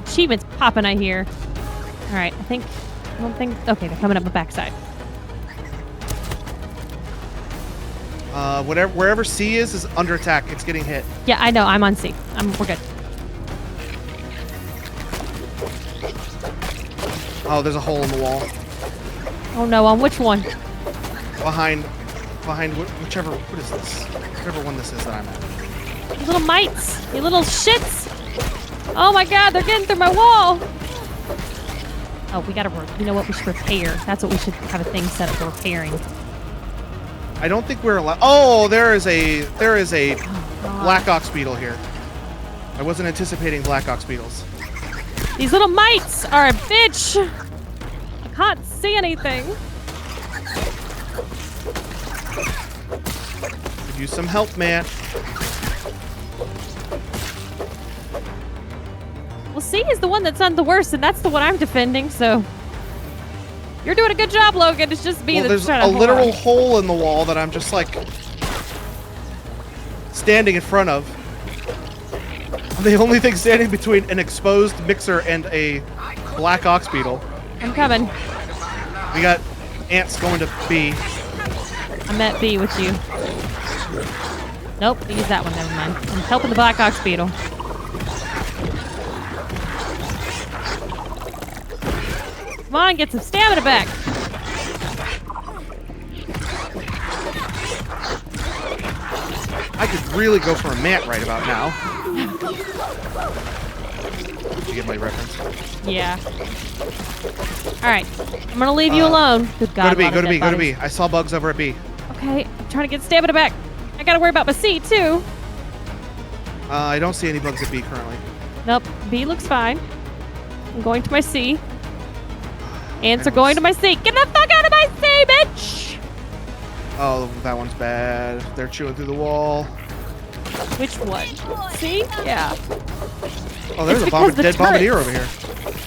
achievements popping, I hear. All right, I don't think. Okay, they're coming up the backside. Wherever C is under attack. It's getting hit. Yeah, I know. I'm on C. We're good. Oh, there's a hole in the wall. Oh no, on which one? Behind whichever. What is this? Whichever one this is that I'm at. You little mites. You little shits. Oh my god, they're getting through my wall. Oh, we gotta work. You know what? We should repair. That's what we should have a thing set up for repairing. I don't think we're allowed. Oh, there is a God. black ox beetle here. I wasn't anticipating black ox beetles. These little mites are a bitch. I can't see anything. Could use some help, man. Well, C is the one that's done the worst, and that's the one I'm defending, so... You're doing a good job, Logan. It's just me Well, that's there's trying a to hold literal on. hole in the wall that I'm just like standing in front of. I'm the only thing standing between an exposed mixer and a black ox beetle. I'm coming. We got ants going to B. I'm at B with you. Nope, use that one. Never mind. I'm helping the Black Ox Beetle. Come on, get some stamina back. I could really go for a mant right about now. Did you get my reference? Yeah. All right, I'm gonna leave you alone. Good God. Go to B, a lot go of to B, dead go to bodies. B. I saw bugs over at B. Okay, I'm trying to get stamina back. I gotta worry about my C too. I don't see any bugs at B currently. Nope, B looks fine. I'm going to my C. Ants are going to my C. Get the fuck out of my C, bitch! Oh, that one's bad. They're chewing through the wall. Which one? C? Yeah. Oh, there's It's a because the dead bombardier turrets- over here.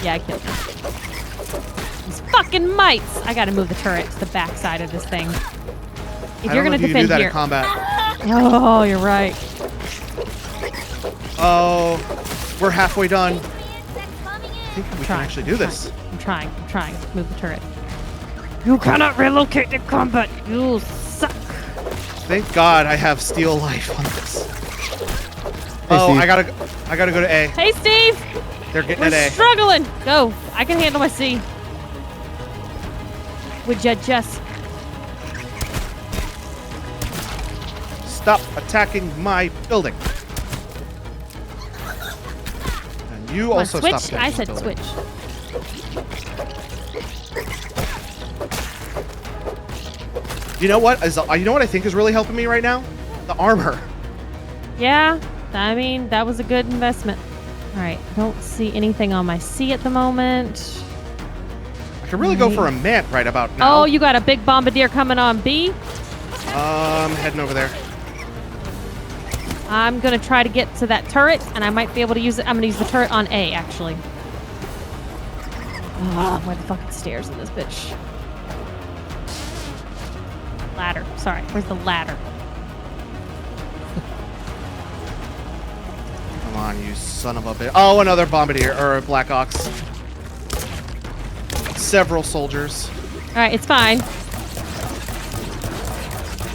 Yeah, I killed him. These fucking mites! I gotta move the turret to the backside of this thing. If I you're don't know gonna if you can do defend that here. in combat. Oh, you're right. Oh, we're halfway done. Insects coming in. I think we can Trying, actually I'm do trying, this. I'm trying. Move the turret. You cannot relocate to combat. You suck. Thank God I have steel life on this. Hey, Oh, Steve. I gotta go to A. Hey, Steve! They're getting We're at A. struggling. Go. I can handle my C. Would ya just... Stop attacking my building. And you Come on, also switch? stop attacking I my said building. switch. You know what? You know what I think is really helping me right now? The armor. Yeah, I mean, that was a good investment. All right, I don't see anything on my C at the moment. I could really go for a mant right about now. Oh, you got a big bombardier coming on B. Heading over there. I'm gonna try to get to that turret, and I might be able to use it. I'm gonna use the turret on A, actually. Oh, where the fucking stairs in this bitch? Ladder. Sorry, where's the ladder? Come on, you son of a bitch. Oh, another bombardier or a Black Ox. Several soldiers. All right, it's fine.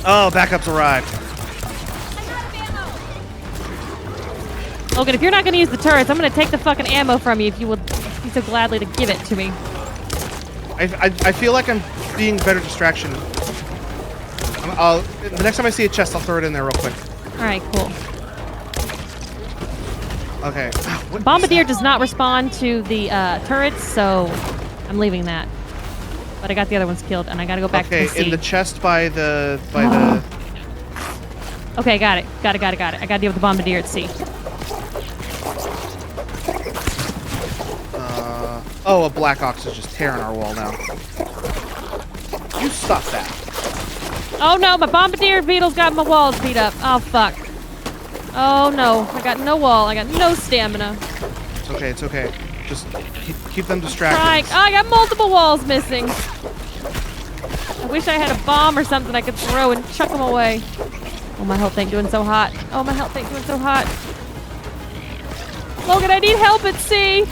Oh, backups arrived. Logan, if you're not gonna use the turrets, I'm gonna take the fucking ammo from you if you would be so gladly to give it to me. I feel like I'm being better distraction. The next time I see a chest, I'll throw it in there real quick. All right, cool. Okay. What is Bombardier that? does not respond to the turrets, so I'm leaving that. But I got the other ones killed, and I gotta go back Okay, to the C. in the chest by the Okay, got it. Got it. I gotta deal with the bombardier at C. Oh, a Black Ox is just tearing our wall down. You stop that. Oh no, my bombardier beetle's got my walls beat up. Oh fuck. Oh no, I got no wall. I got no stamina. It's okay, it's okay. Just keep them distracted. Trying. Oh, I got multiple walls missing. I wish I had a bomb or something I could throw and chuck them away. Oh, my health ain't doing so hot. Oh, my health ain't doing so hot. Logan, I need help at C.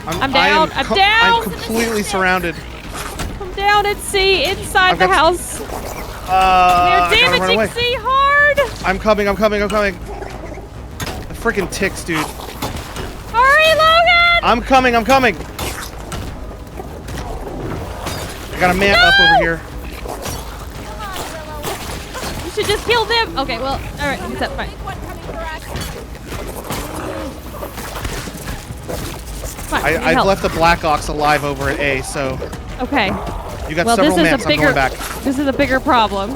I'm down. I'm down. I'm completely surrounded. I'm down at C inside I've the got house. We are I gotta run damaging away. C hard. I'm coming. The freaking ticks, dude. Hurry, Logan! I'm coming. I got a man up over here. You should just kill them. Okay, well, all right, he's up. Fine. Big one coming for us. Fine. I need I've help. left the Black Ox alive over at A, so Okay. you got Well, several this is maps. a bigger. I'm going back. This is a bigger problem.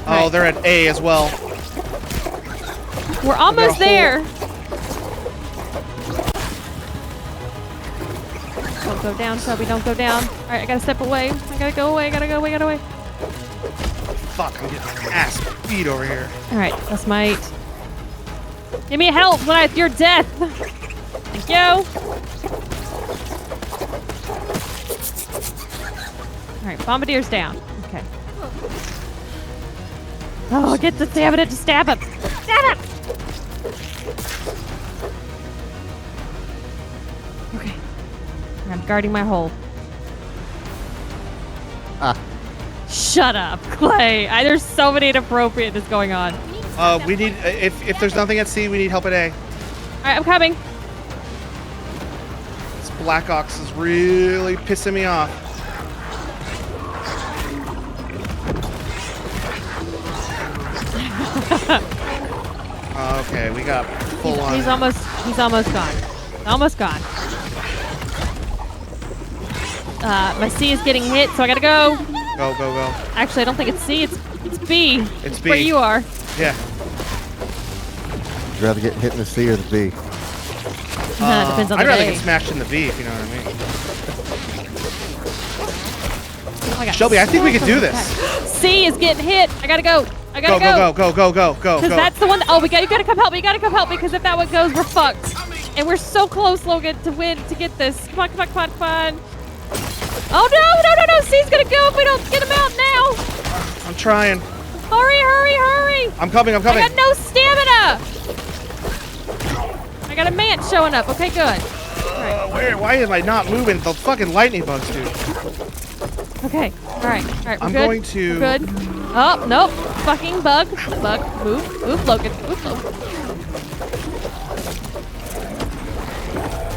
Oh, they're at A as well. We're almost whole- there. Don't go down, Shelby. Don't go down. All right, I gotta step away. I gotta go away. Gotta go away. Fuck, I'm getting ass beat over here. All right, that's my. Give me help when your death. Thank you. All right, bombardier's down. Okay. Oh, get the stamina to stab him. Stab him. Okay. I'm guarding my hole. Ah. Shut up, Clay. There's so many inappropriateness going on. We need if there's nothing at C, we need help at A. All right, I'm coming. This Black Ox is really pissing me off. Okay, we got full on. He's almost gone. Almost gone. My C is getting hit, so I gotta go. Go. Actually, I don't think it's C. It's B. It's Where B. you are. Yeah. Would you rather get hit in the C or the B? Depends on the I'd rather day. get smashed in the V, if you know what I mean. Oh, I got Shelby, I think we could do this. C is getting hit. I gotta go. I gotta Go. Because that's the one. Oh, you gotta come help me. You gotta come help me. Because if that one goes, we're fucked. And we're so close, Logan, to win to get this. Come on. Oh no! C's gonna go if we don't get him out now. I'm trying. Hurry! I'm coming. I got no stamina. I got a man showing up. Okay, good. Why am I not moving? The fucking lightning bugs, dude. Okay. All right. We're I'm good. going to- We're good. Oh nope! Fucking bug. Move, Logan. Move, Logan.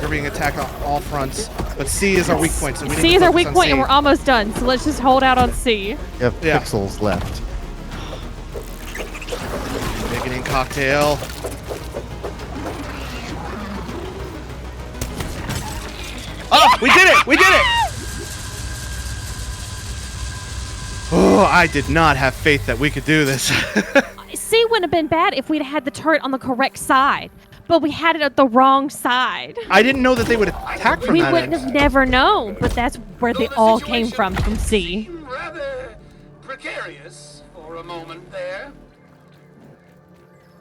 We're being attacked on all fronts, but C is our weak point, so we need C to is our focus weak on point, C. and we're almost done. So let's just hold out on C. You have Yeah. pixels left. Beginning cocktail. Oh, we did it! Oh, I did not have faith that we could do this. C wouldn't have been bad if we'd had the turret on the correct side, but we had it at the wrong side. I didn't know that they would attack from We that wouldn't end. have never known, but that's where they all came from C. Seemed rather precarious for a moment there.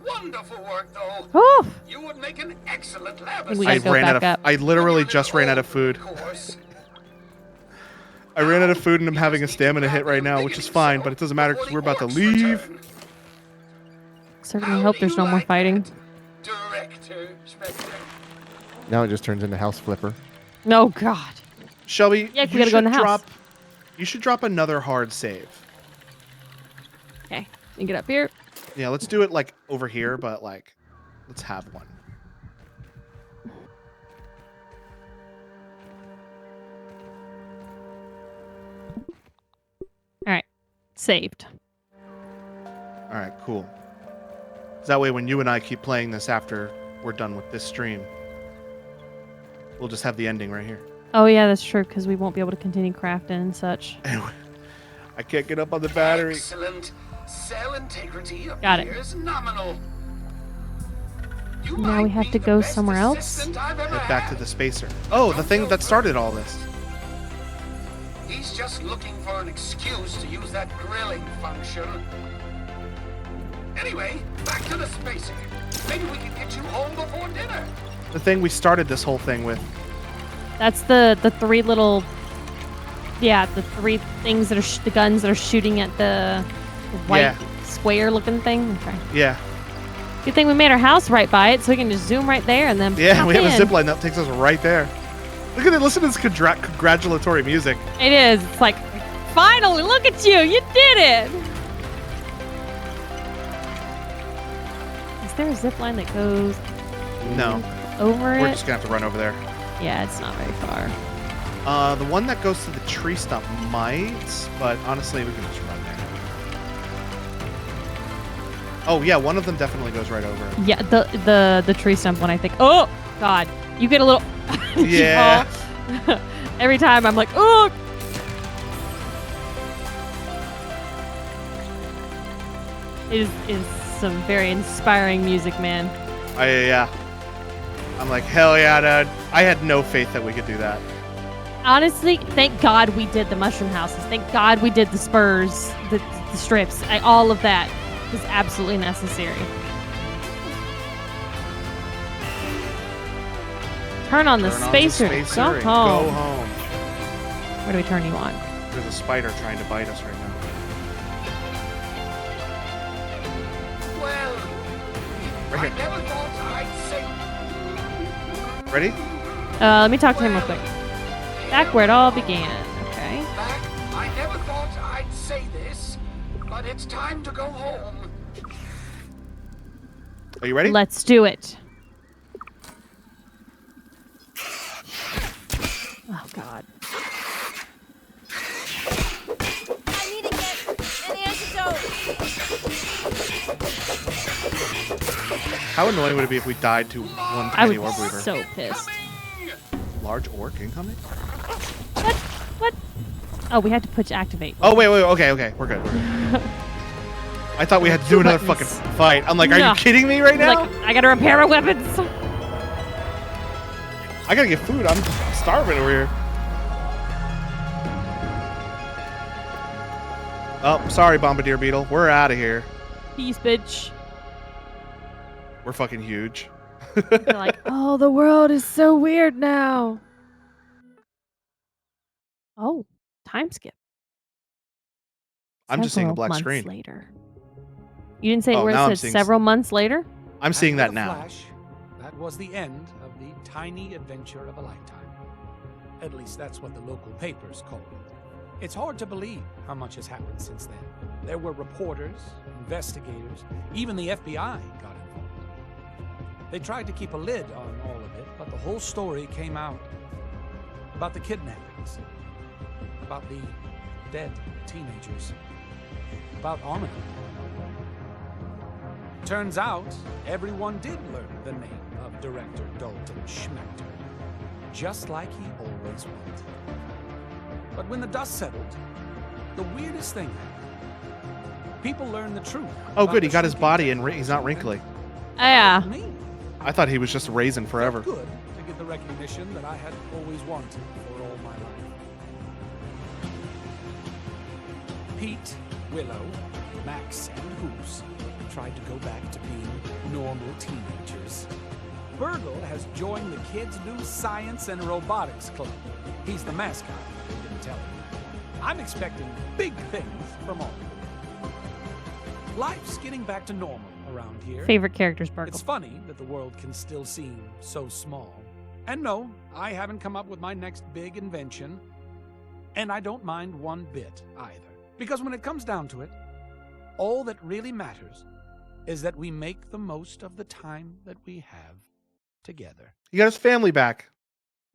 Wonderful work, though. Whew. You would make an excellent lab We I gotta go ran back out of. up. I literally just ran out of food. Of course. I ran out of food and I'm having a stamina hit right now, which is fine, but it doesn't matter because we're about to leave. Certainly hope there's no more fighting. Director Spectre. Now it just turns into House Flipper. No, God. Shelby, Yeah, we you gotta go in should the house. drop. You should drop another hard save. Okay, you get up here. Yeah, let's do it like over here, but like, let's have one. All right, saved. All right, cool. So that way, when you and I keep playing this after we're done with this stream, we'll just have the ending right here. Oh yeah, that's true because we won't be able to continue crafting and such. Anyway, I can't get up on the battery. Excellent. Cell integrity Got it. appears nominal. You Now might we have be to the go best somewhere else? assistant I've ever Head back to had. the spacer. Oh, the thing that started all this. He's just looking for an excuse to use that grilling function. Anyway, back to the spacer. Maybe we can get you home before dinner. The thing we started this whole thing with. That's the three little. Yeah, the three things that are the guns that are shooting at the white Yeah. square-looking thing. Okay. Yeah. Good thing we made our house right by it, so we can just zoom right there and then. Yeah, pop we have a in. zip line that takes us right there. Look at it. Listen to this congratulatory music. It is. It's like, finally, look at you! You did it! there a zip line that goes No, over we're it? just gonna have to run over there. Yeah, it's not very far. The one that goes to the tree stump might, but honestly, we can just run there. Oh yeah, one of them definitely goes right over. Yeah, the tree stump one, I think. Oh God, you get a little. Yeah. Every time I'm like, oh. It is some very inspiring music, man. Yeah. I'm like, hell yeah, dude. I had no faith that we could do that. Honestly, thank God we did the mushroom houses. Thank God we did the spurs, the strips. All of that is absolutely necessary. Turn on the Turn on spacer. the spacer Go and home. Go home. Where do we turn you on? There's a spider trying to bite us right now. Well, Right I here. never thought I'd say Ready? Let me talk to him real quick. Back where it all began. Okay. back. I never thought I'd say this, but it's time to go home. Are you ready? Let's do it. Oh God. I need to get an antidote. How annoying would it be if we died to one I tiny was orb weaver? so pissed. Large orc incoming? What? Oh, we had to push activate. Oh, wait. Okay. We're good. I thought we had to do another fucking buttons. fight. I'm like, are No. you kidding me right He's now? like, I gotta repair my weapons. I gotta get food. I'm starving over here. Oh, sorry, Bombardier Beetle. We're out of here. Peace, bitch. We're fucking huge. They're like, oh, the world is so weird now. Oh, time skip. I'm just seeing a Several black months screen. Later. You didn't say Oh, where now it I'm said seeing several months later? I'm seeing And that with a now. flash, that was the end of the tiny adventure of a lifetime. At least that's what the local papers call it. It's hard to believe how much has happened since then. There were reporters, investigators, even the FBI got involved. They tried to keep a lid on all of it, but the whole story came out about the kidnappings, about the dead teenagers, about Omni. Turns out, everyone did learn the name of director Dalton Schmechter, just like he always would. But when the dust settled, the weirdest thing happened. People learned the truth. Oh, about good. He the got his shrinking body and technology he's not wrinkly. Yeah. Me. I thought he was just raisin forever. Felt good to get the recognition that I had always wanted for all my life. Pete, Willow, Max, and Hoops tried to go back to being normal teenagers. Burgle has joined the kids' new science and robotics club. He's the mascot, they didn't tell him. I'm expecting big things from all of them. Life's getting back to normal around here. Favorite characters, Burgle. It's funny that the world can still seem so small. And no, I haven't come up with my next big invention. And I don't mind one bit either. Because when it comes down to it, all that really matters is that we make the most of the time that we have together. He got his family back.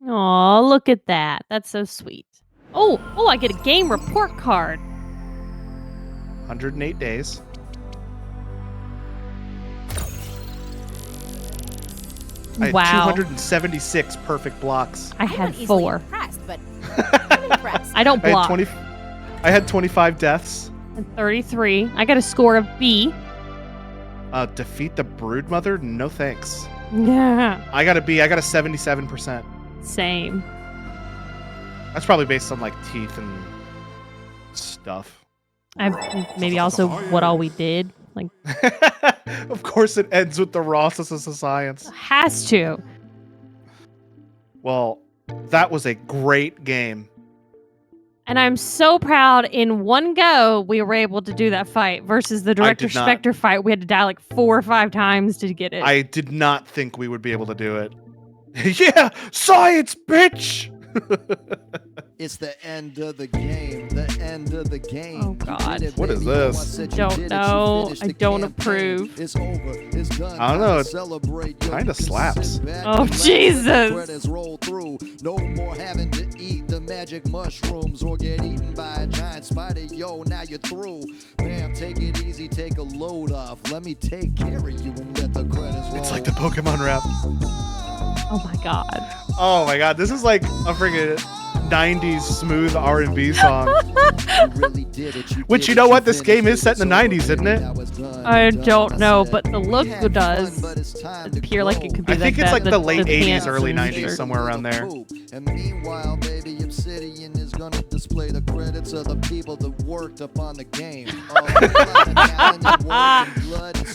Aw, look at that. That's so sweet. Oh, I get a game report card. 108 days. I had Wow. 276 perfect blocks. I I'm had not easily 4. impressed, but I'm impressed. I don't block. I had 25 deaths. And 33. I got a score of B. Defeat the Broodmother? No thanks. Yeah. I got a B. I got a 77%. Same. That's probably based on like teeth and stuff. Maybe also what all we did. Like, Of course, it ends with the Rosses of Science. has to. Well, that was a great game. And I'm so proud in one go we were able to do that fight versus the Director did not. Spectre fight. We had to die like 4 or 5 times to get it. I did not think we would be able to do it. Yeah, science, bitch! It's the end of the game. The end of the game. Oh, God. What is this? Don't know. I don't approve. It's over. It's done. I don't know. It Celebrate. kinda slaps. Oh, Jesus. Credits roll through. No more having to eat the magic mushrooms or get eaten by a giant spider. Yo, now you're through. Bam, take it easy. Take a load off. Let me take care of you and let the credits roll. It's like the Pokemon rap. Oh my God. Oh my god, this is like a friggin' 90s smooth R&B song. Which, you know what, this game is set in the 90s, isn't it? I don't know, but the look does appear like it could be I think it's that, like the late 80s, pants early and 90s, shirt. somewhere around there. And meanwhile, baby, Obsidian is gonna display the credits of the people that worked upon the game.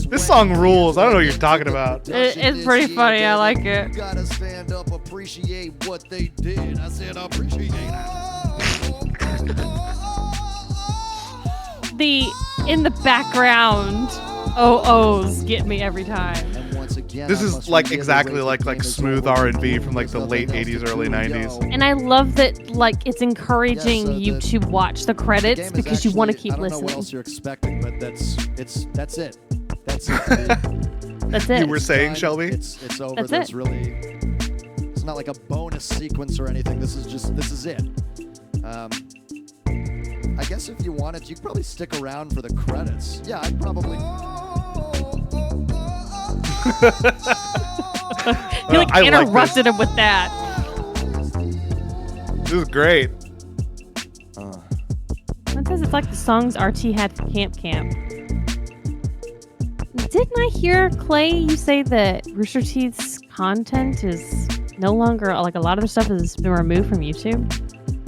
This song rules. I don't know what you're talking about. It's pretty funny. I like it. You gotta stand up, appreciate what they did. I said appreciate. The in the background OOs get me every time. This is like exactly like smooth R&B from like the late 80s, early 90s. And I love that like it's encouraging you to watch the credits because you want to keep I don't know what listening. else you're expecting, but that's it. That's it. That's it. You were saying, Shelby? It's over. That's There's it. really, it's not like a bonus sequence or anything. This is it. I guess if you wanted, you could probably stick around for the credits. Yeah, I'd probably. He like I like interrupted him with that. This is great. It says it's like the songs RT had for Camp Camp. Didn't I hear, Clay, you say that Rooster Teeth's content is no longer, like a lot of the stuff has been removed from YouTube?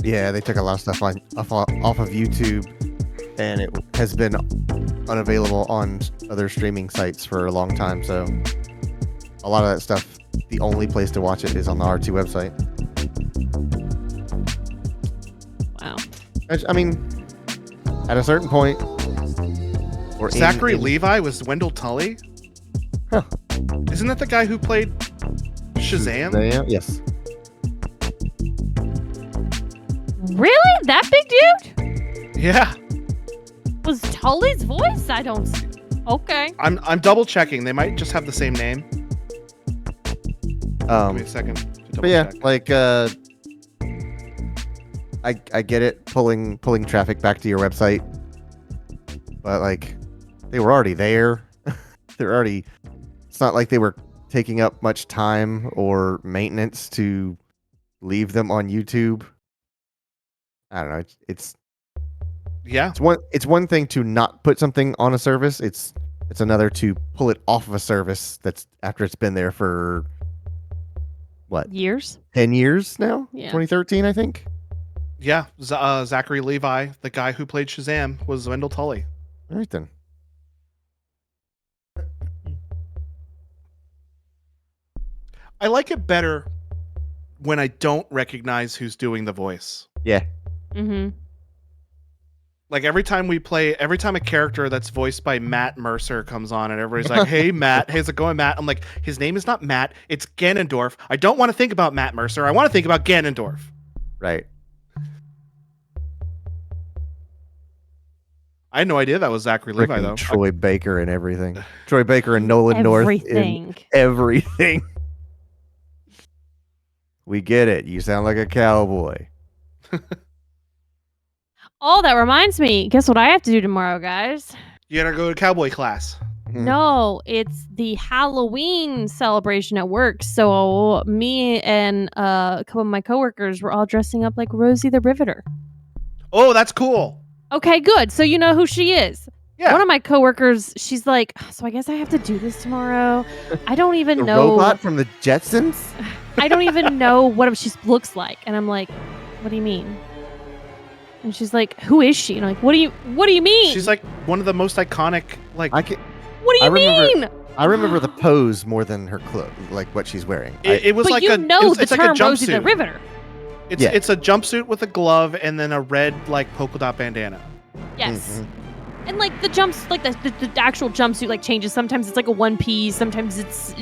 Yeah, they took a lot of stuff off of YouTube, and it has been unavailable on other streaming sites for a long time. So a lot of that stuff, the only place to watch it is on the R2 website. Wow. I mean, at a certain point, or Zachary Levi was Wendell Tully? Huh. Isn't that the guy who played Shazam? Yes. Really? That big dude? Yeah. Was Tully's voice? I don't see. Okay. I'm double checking. They might just have the same name. Give me a second. To double But yeah, check. like I get it, pulling traffic back to your website, but like they were already there. They're already. It's not like they were taking up much time or maintenance to leave them on YouTube. I don't know. It's Yeah. It's one thing to not put something on a service. It's another to pull it off of a service that's after it's been there for what, Years? 10 years now? Yeah. 2013, I think. Yeah. Zachary Levi, the guy who played Shazam, was Wendell Tully. All right then. I like it better when I don't recognize who's doing the voice. Yeah. Mm-hmm. Like every time a character that's voiced by Matt Mercer comes on and everybody's like, hey, Matt, how's it going, Matt? I'm like, his name is not Matt, it's Ganondorf. I don't want to think about Matt Mercer. I want to think about Ganondorf. Right. I had no idea that was Zachary Levi, Frickin' though. Troy Baker and everything. Troy Baker and Nolan North Everything. in everything. We get it. You sound like a cowboy. Oh, that reminds me. Guess what I have to do tomorrow, guys? You gotta go to cowboy class. No, it's the Halloween celebration at work. So me and a couple of my coworkers were all dressing up like Rosie the Riveter. Oh, that's cool. Okay, good. So you know who she is. Yeah. One of my coworkers, she's like, so I guess I have to do this tomorrow. I don't even The know. robot from the Jetsons? I don't even know what she looks like. And I'm like, what do you mean? And she's like, who is she? And I'm like, what do you mean? She's like one of the most iconic, like, what do you mean? I remember the pose more than her clothes, like what she's wearing. it was But like you a, know it's the like a term Rosie the jumpsuit. Riveter. It's a jumpsuit with a glove and then a red, like, polka dot bandana. Yes. And like the jumps, like the actual jumpsuit like changes. Sometimes it's like a one piece. Sometimes it's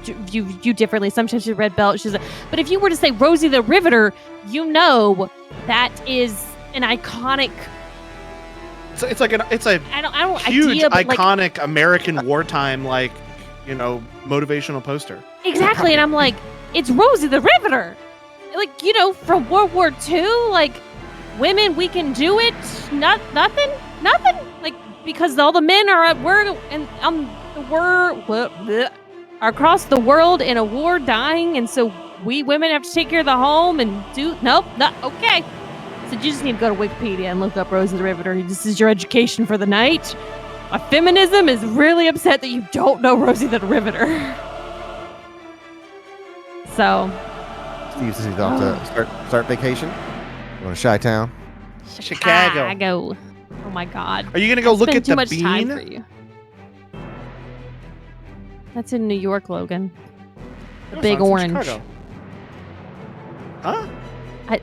viewed differently. Sometimes she's a red belt. But if you were to say Rosie the Riveter, you know that is an iconic. It's like it's a I don't huge, idea, but iconic American wartime, motivational poster. Exactly, and I'm like, it's Rosie the Riveter. Like, from World War II, like, women, we can do it. Nothing. Like, because all the men are across the world in a war dying, and so we women have to take care of the home and do. Nope, not okay. So you just need to go to Wikipedia and look up Rosie the Riveter. This is your education for the night. Feminism is really upset that you don't know Rosie the Riveter. So. Steve says he's off to start vacation. Going to Chi-Town. Chicago. Oh my God. Are you gonna go look at too the much time bean? for you. That's in New York, Logan. The No, Big it's in Orange. Chicago. Huh?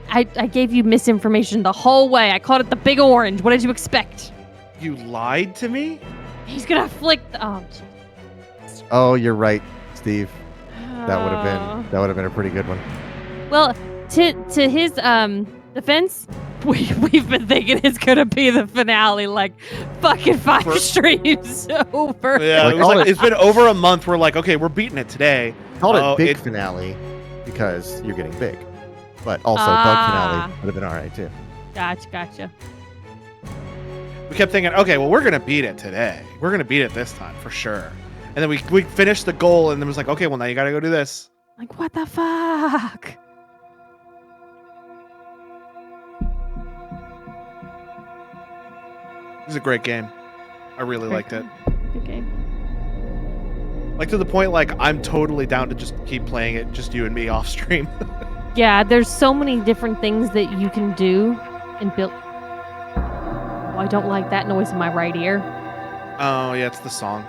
I gave you misinformation the whole way. I called it the Big Orange. What did you expect? You lied to me? He's gonna flick. Oh, you're right, Steve. That would have been a pretty good one. Well, to his defense, we've been thinking it's gonna be the finale, like fucking 5 streams over. Yeah, it's been over a month. We're like, okay, we're beating it today. Called it big finale because you're getting big, but also bug finale would have been all right too. Gotcha. We kept thinking, okay, well, we're gonna beat it today. We're gonna beat it this time for sure. And then we finished the goal, and then it was like, okay, well, now you gotta go do this. Like, what the fuck? It was a great game. I really liked it. Good game. Like, to the point, like, I'm totally down to just keep playing it, just you and me off stream. Yeah, there's so many different things that you can do and build. Oh, I don't like that noise in my right ear. Oh, yeah, it's the song.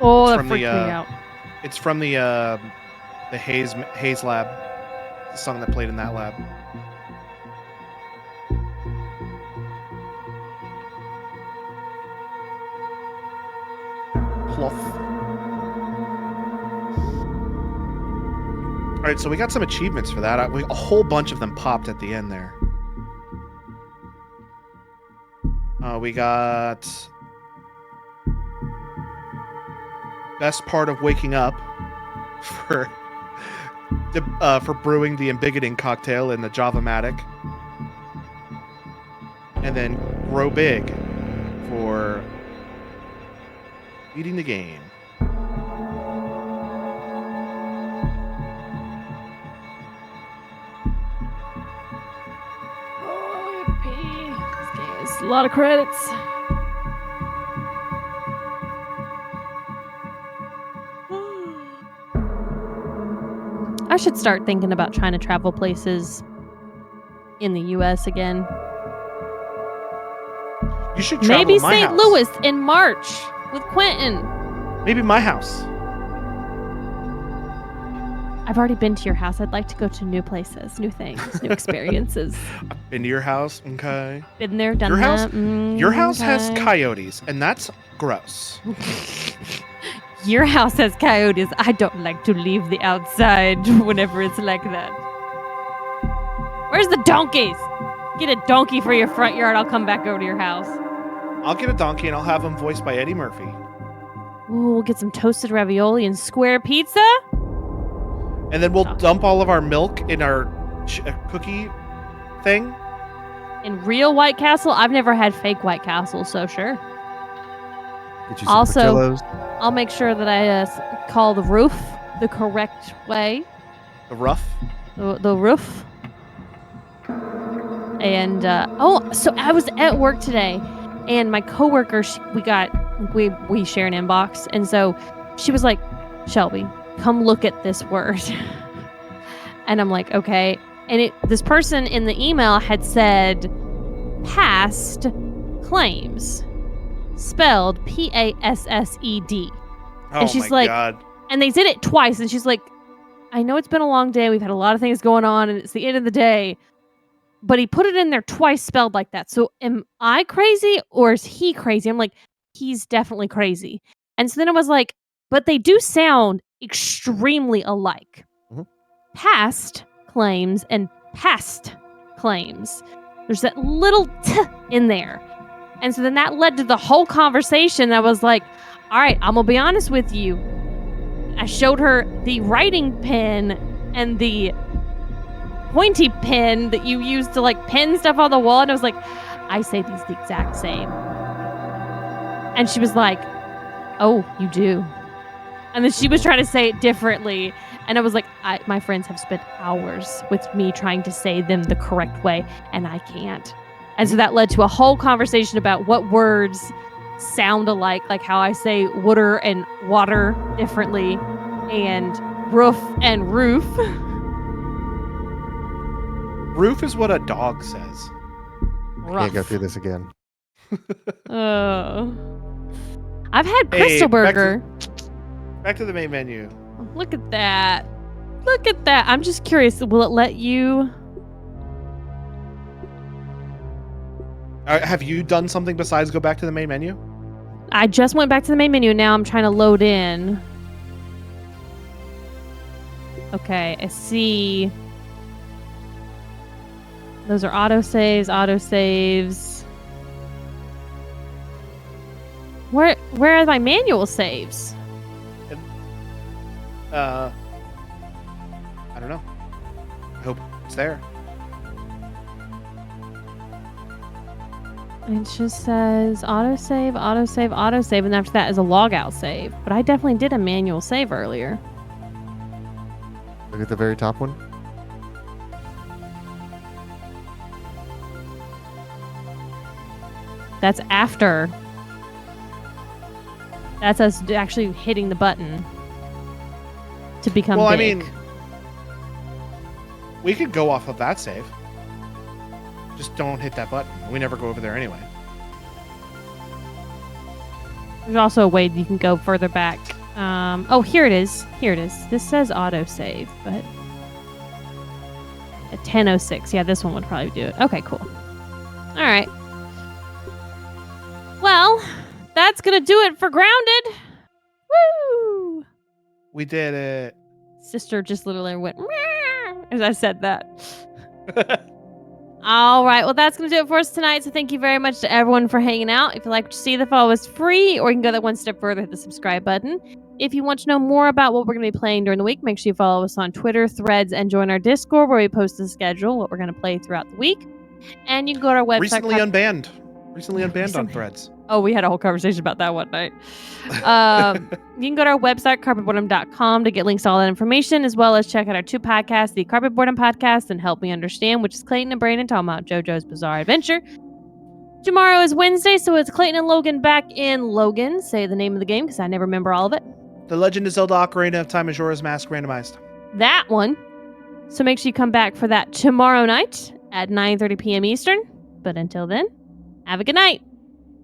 Oh, It's that from freaked the, me out. It's from the Haze lab. The song that played in that lab. Ploth. All right, so we got some achievements for that. A whole bunch of them popped at the end there. We got best part of waking up for brewing the embiggening cocktail in the Java-matic, and then grow big for beating the game. A lot of credits. I should start thinking about trying to travel places in the U.S. again. You should travel Maybe to my St. house. Louis in March with Quentin. Maybe my house. I've already been to your house. I'd like to go to new places, new things, new experiences. I've been to your house, okay. Been there, done Your house, that. your house has okay. coyotes, and that's gross. Your house has coyotes. I don't like to leave the outside whenever it's like that. Where's the donkeys? Get a donkey for your front yard. I'll come back over to your house. I'll get a donkey and I'll have him voiced by Eddie Murphy. Ooh, we'll get some toasted ravioli and square pizza. And then we'll dump all of our milk in our cookie thing. In real White Castle, I've never had fake White Castle, so sure. Get you some Also, Portillo's. I'll make sure that I call the roof the correct way. The rough. The roof. And so I was at work today, and my coworker, we share an inbox, and so she was like, "Shelby, come look at this word." And I'm like, okay. And this person in the email had said past claims, spelled P-A-S-S-E-D. Oh And she's my like, god. and they did it twice, and she's like, I know it's been a long day, we've had a lot of things going on, and it's the end of the day, but he put it in there twice spelled like that. So am I crazy, or is he crazy? I'm like, he's definitely crazy. And so then I was like, but they do sound extremely alike. Mm-hmm. Past claims and past claims. There's that little t in there. And so then that led to the whole conversation. I was like, all right, I'm going to be honest with you. I showed her the writing pen and the pointy pen that you use to like pen stuff on the wall. And I was like, I say these the exact same. And she was like, oh, you do. And then she was trying to say it differently. And I was like, my friends have spent hours with me trying to say them the correct way, and I can't. And so that led to a whole conversation about what words sound alike, like how I say water and water differently, and roof and roof. Roof is what a dog says. Can't go through this again. I've had Hey, Crystal Burger. Back to the main menu. Look at that. Look at that. I'm just curious. Will it let you? Have you done something besides go back to the main menu? I just went back to the main menu. Now I'm trying to load in. Okay, I see. Those are autosaves, autosaves. Where are my manual saves? I don't know. I hope it's there. It just says autosave, autosave, autosave, and after that is a logout save. But I definitely did a manual save earlier. Look at the very top one. That's after. That's us actually hitting the button to become Well, big. I mean, we could go off of that save. Just don't hit that button. We never go over there anyway. There's also a way you can go further back. Oh, here it is. Here it is. This says autosave, but at 10:06. Yeah, this one would probably do it. Okay, cool. All right. Well, that's gonna do it for Grounded. Woo! We did it. Sister just literally went meow as I said that. All right. Well, that's going to do it for us tonight. So thank you very much to everyone for hanging out. If you like what you see, the follow is free, or you can go that one step further, hit the subscribe button. If you want to know more about what we're going to be playing during the week, make sure you follow us on Twitter, Threads, and join our Discord where we post the schedule, what we're going to play throughout the week. And you can go to our website. Recently unbanned on Threads. Oh, we had a whole conversation about that one night. You can go to our website, carpetboredom.com, to get links to all that information, as well as check out our two podcasts, the Carpet Boredom Podcast and Help Me Understand, which is Clayton and Brandon talking about JoJo's Bizarre Adventure. Tomorrow is Wednesday, so it's Clayton and Logan back in Logan. Say the name of the game, because I never remember all of it. The Legend of Zelda Ocarina of Time Majora's Mask randomized. That one. So make sure you come back for that tomorrow night at 9:30 p.m. Eastern. But until then, have a good night.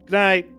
Good night.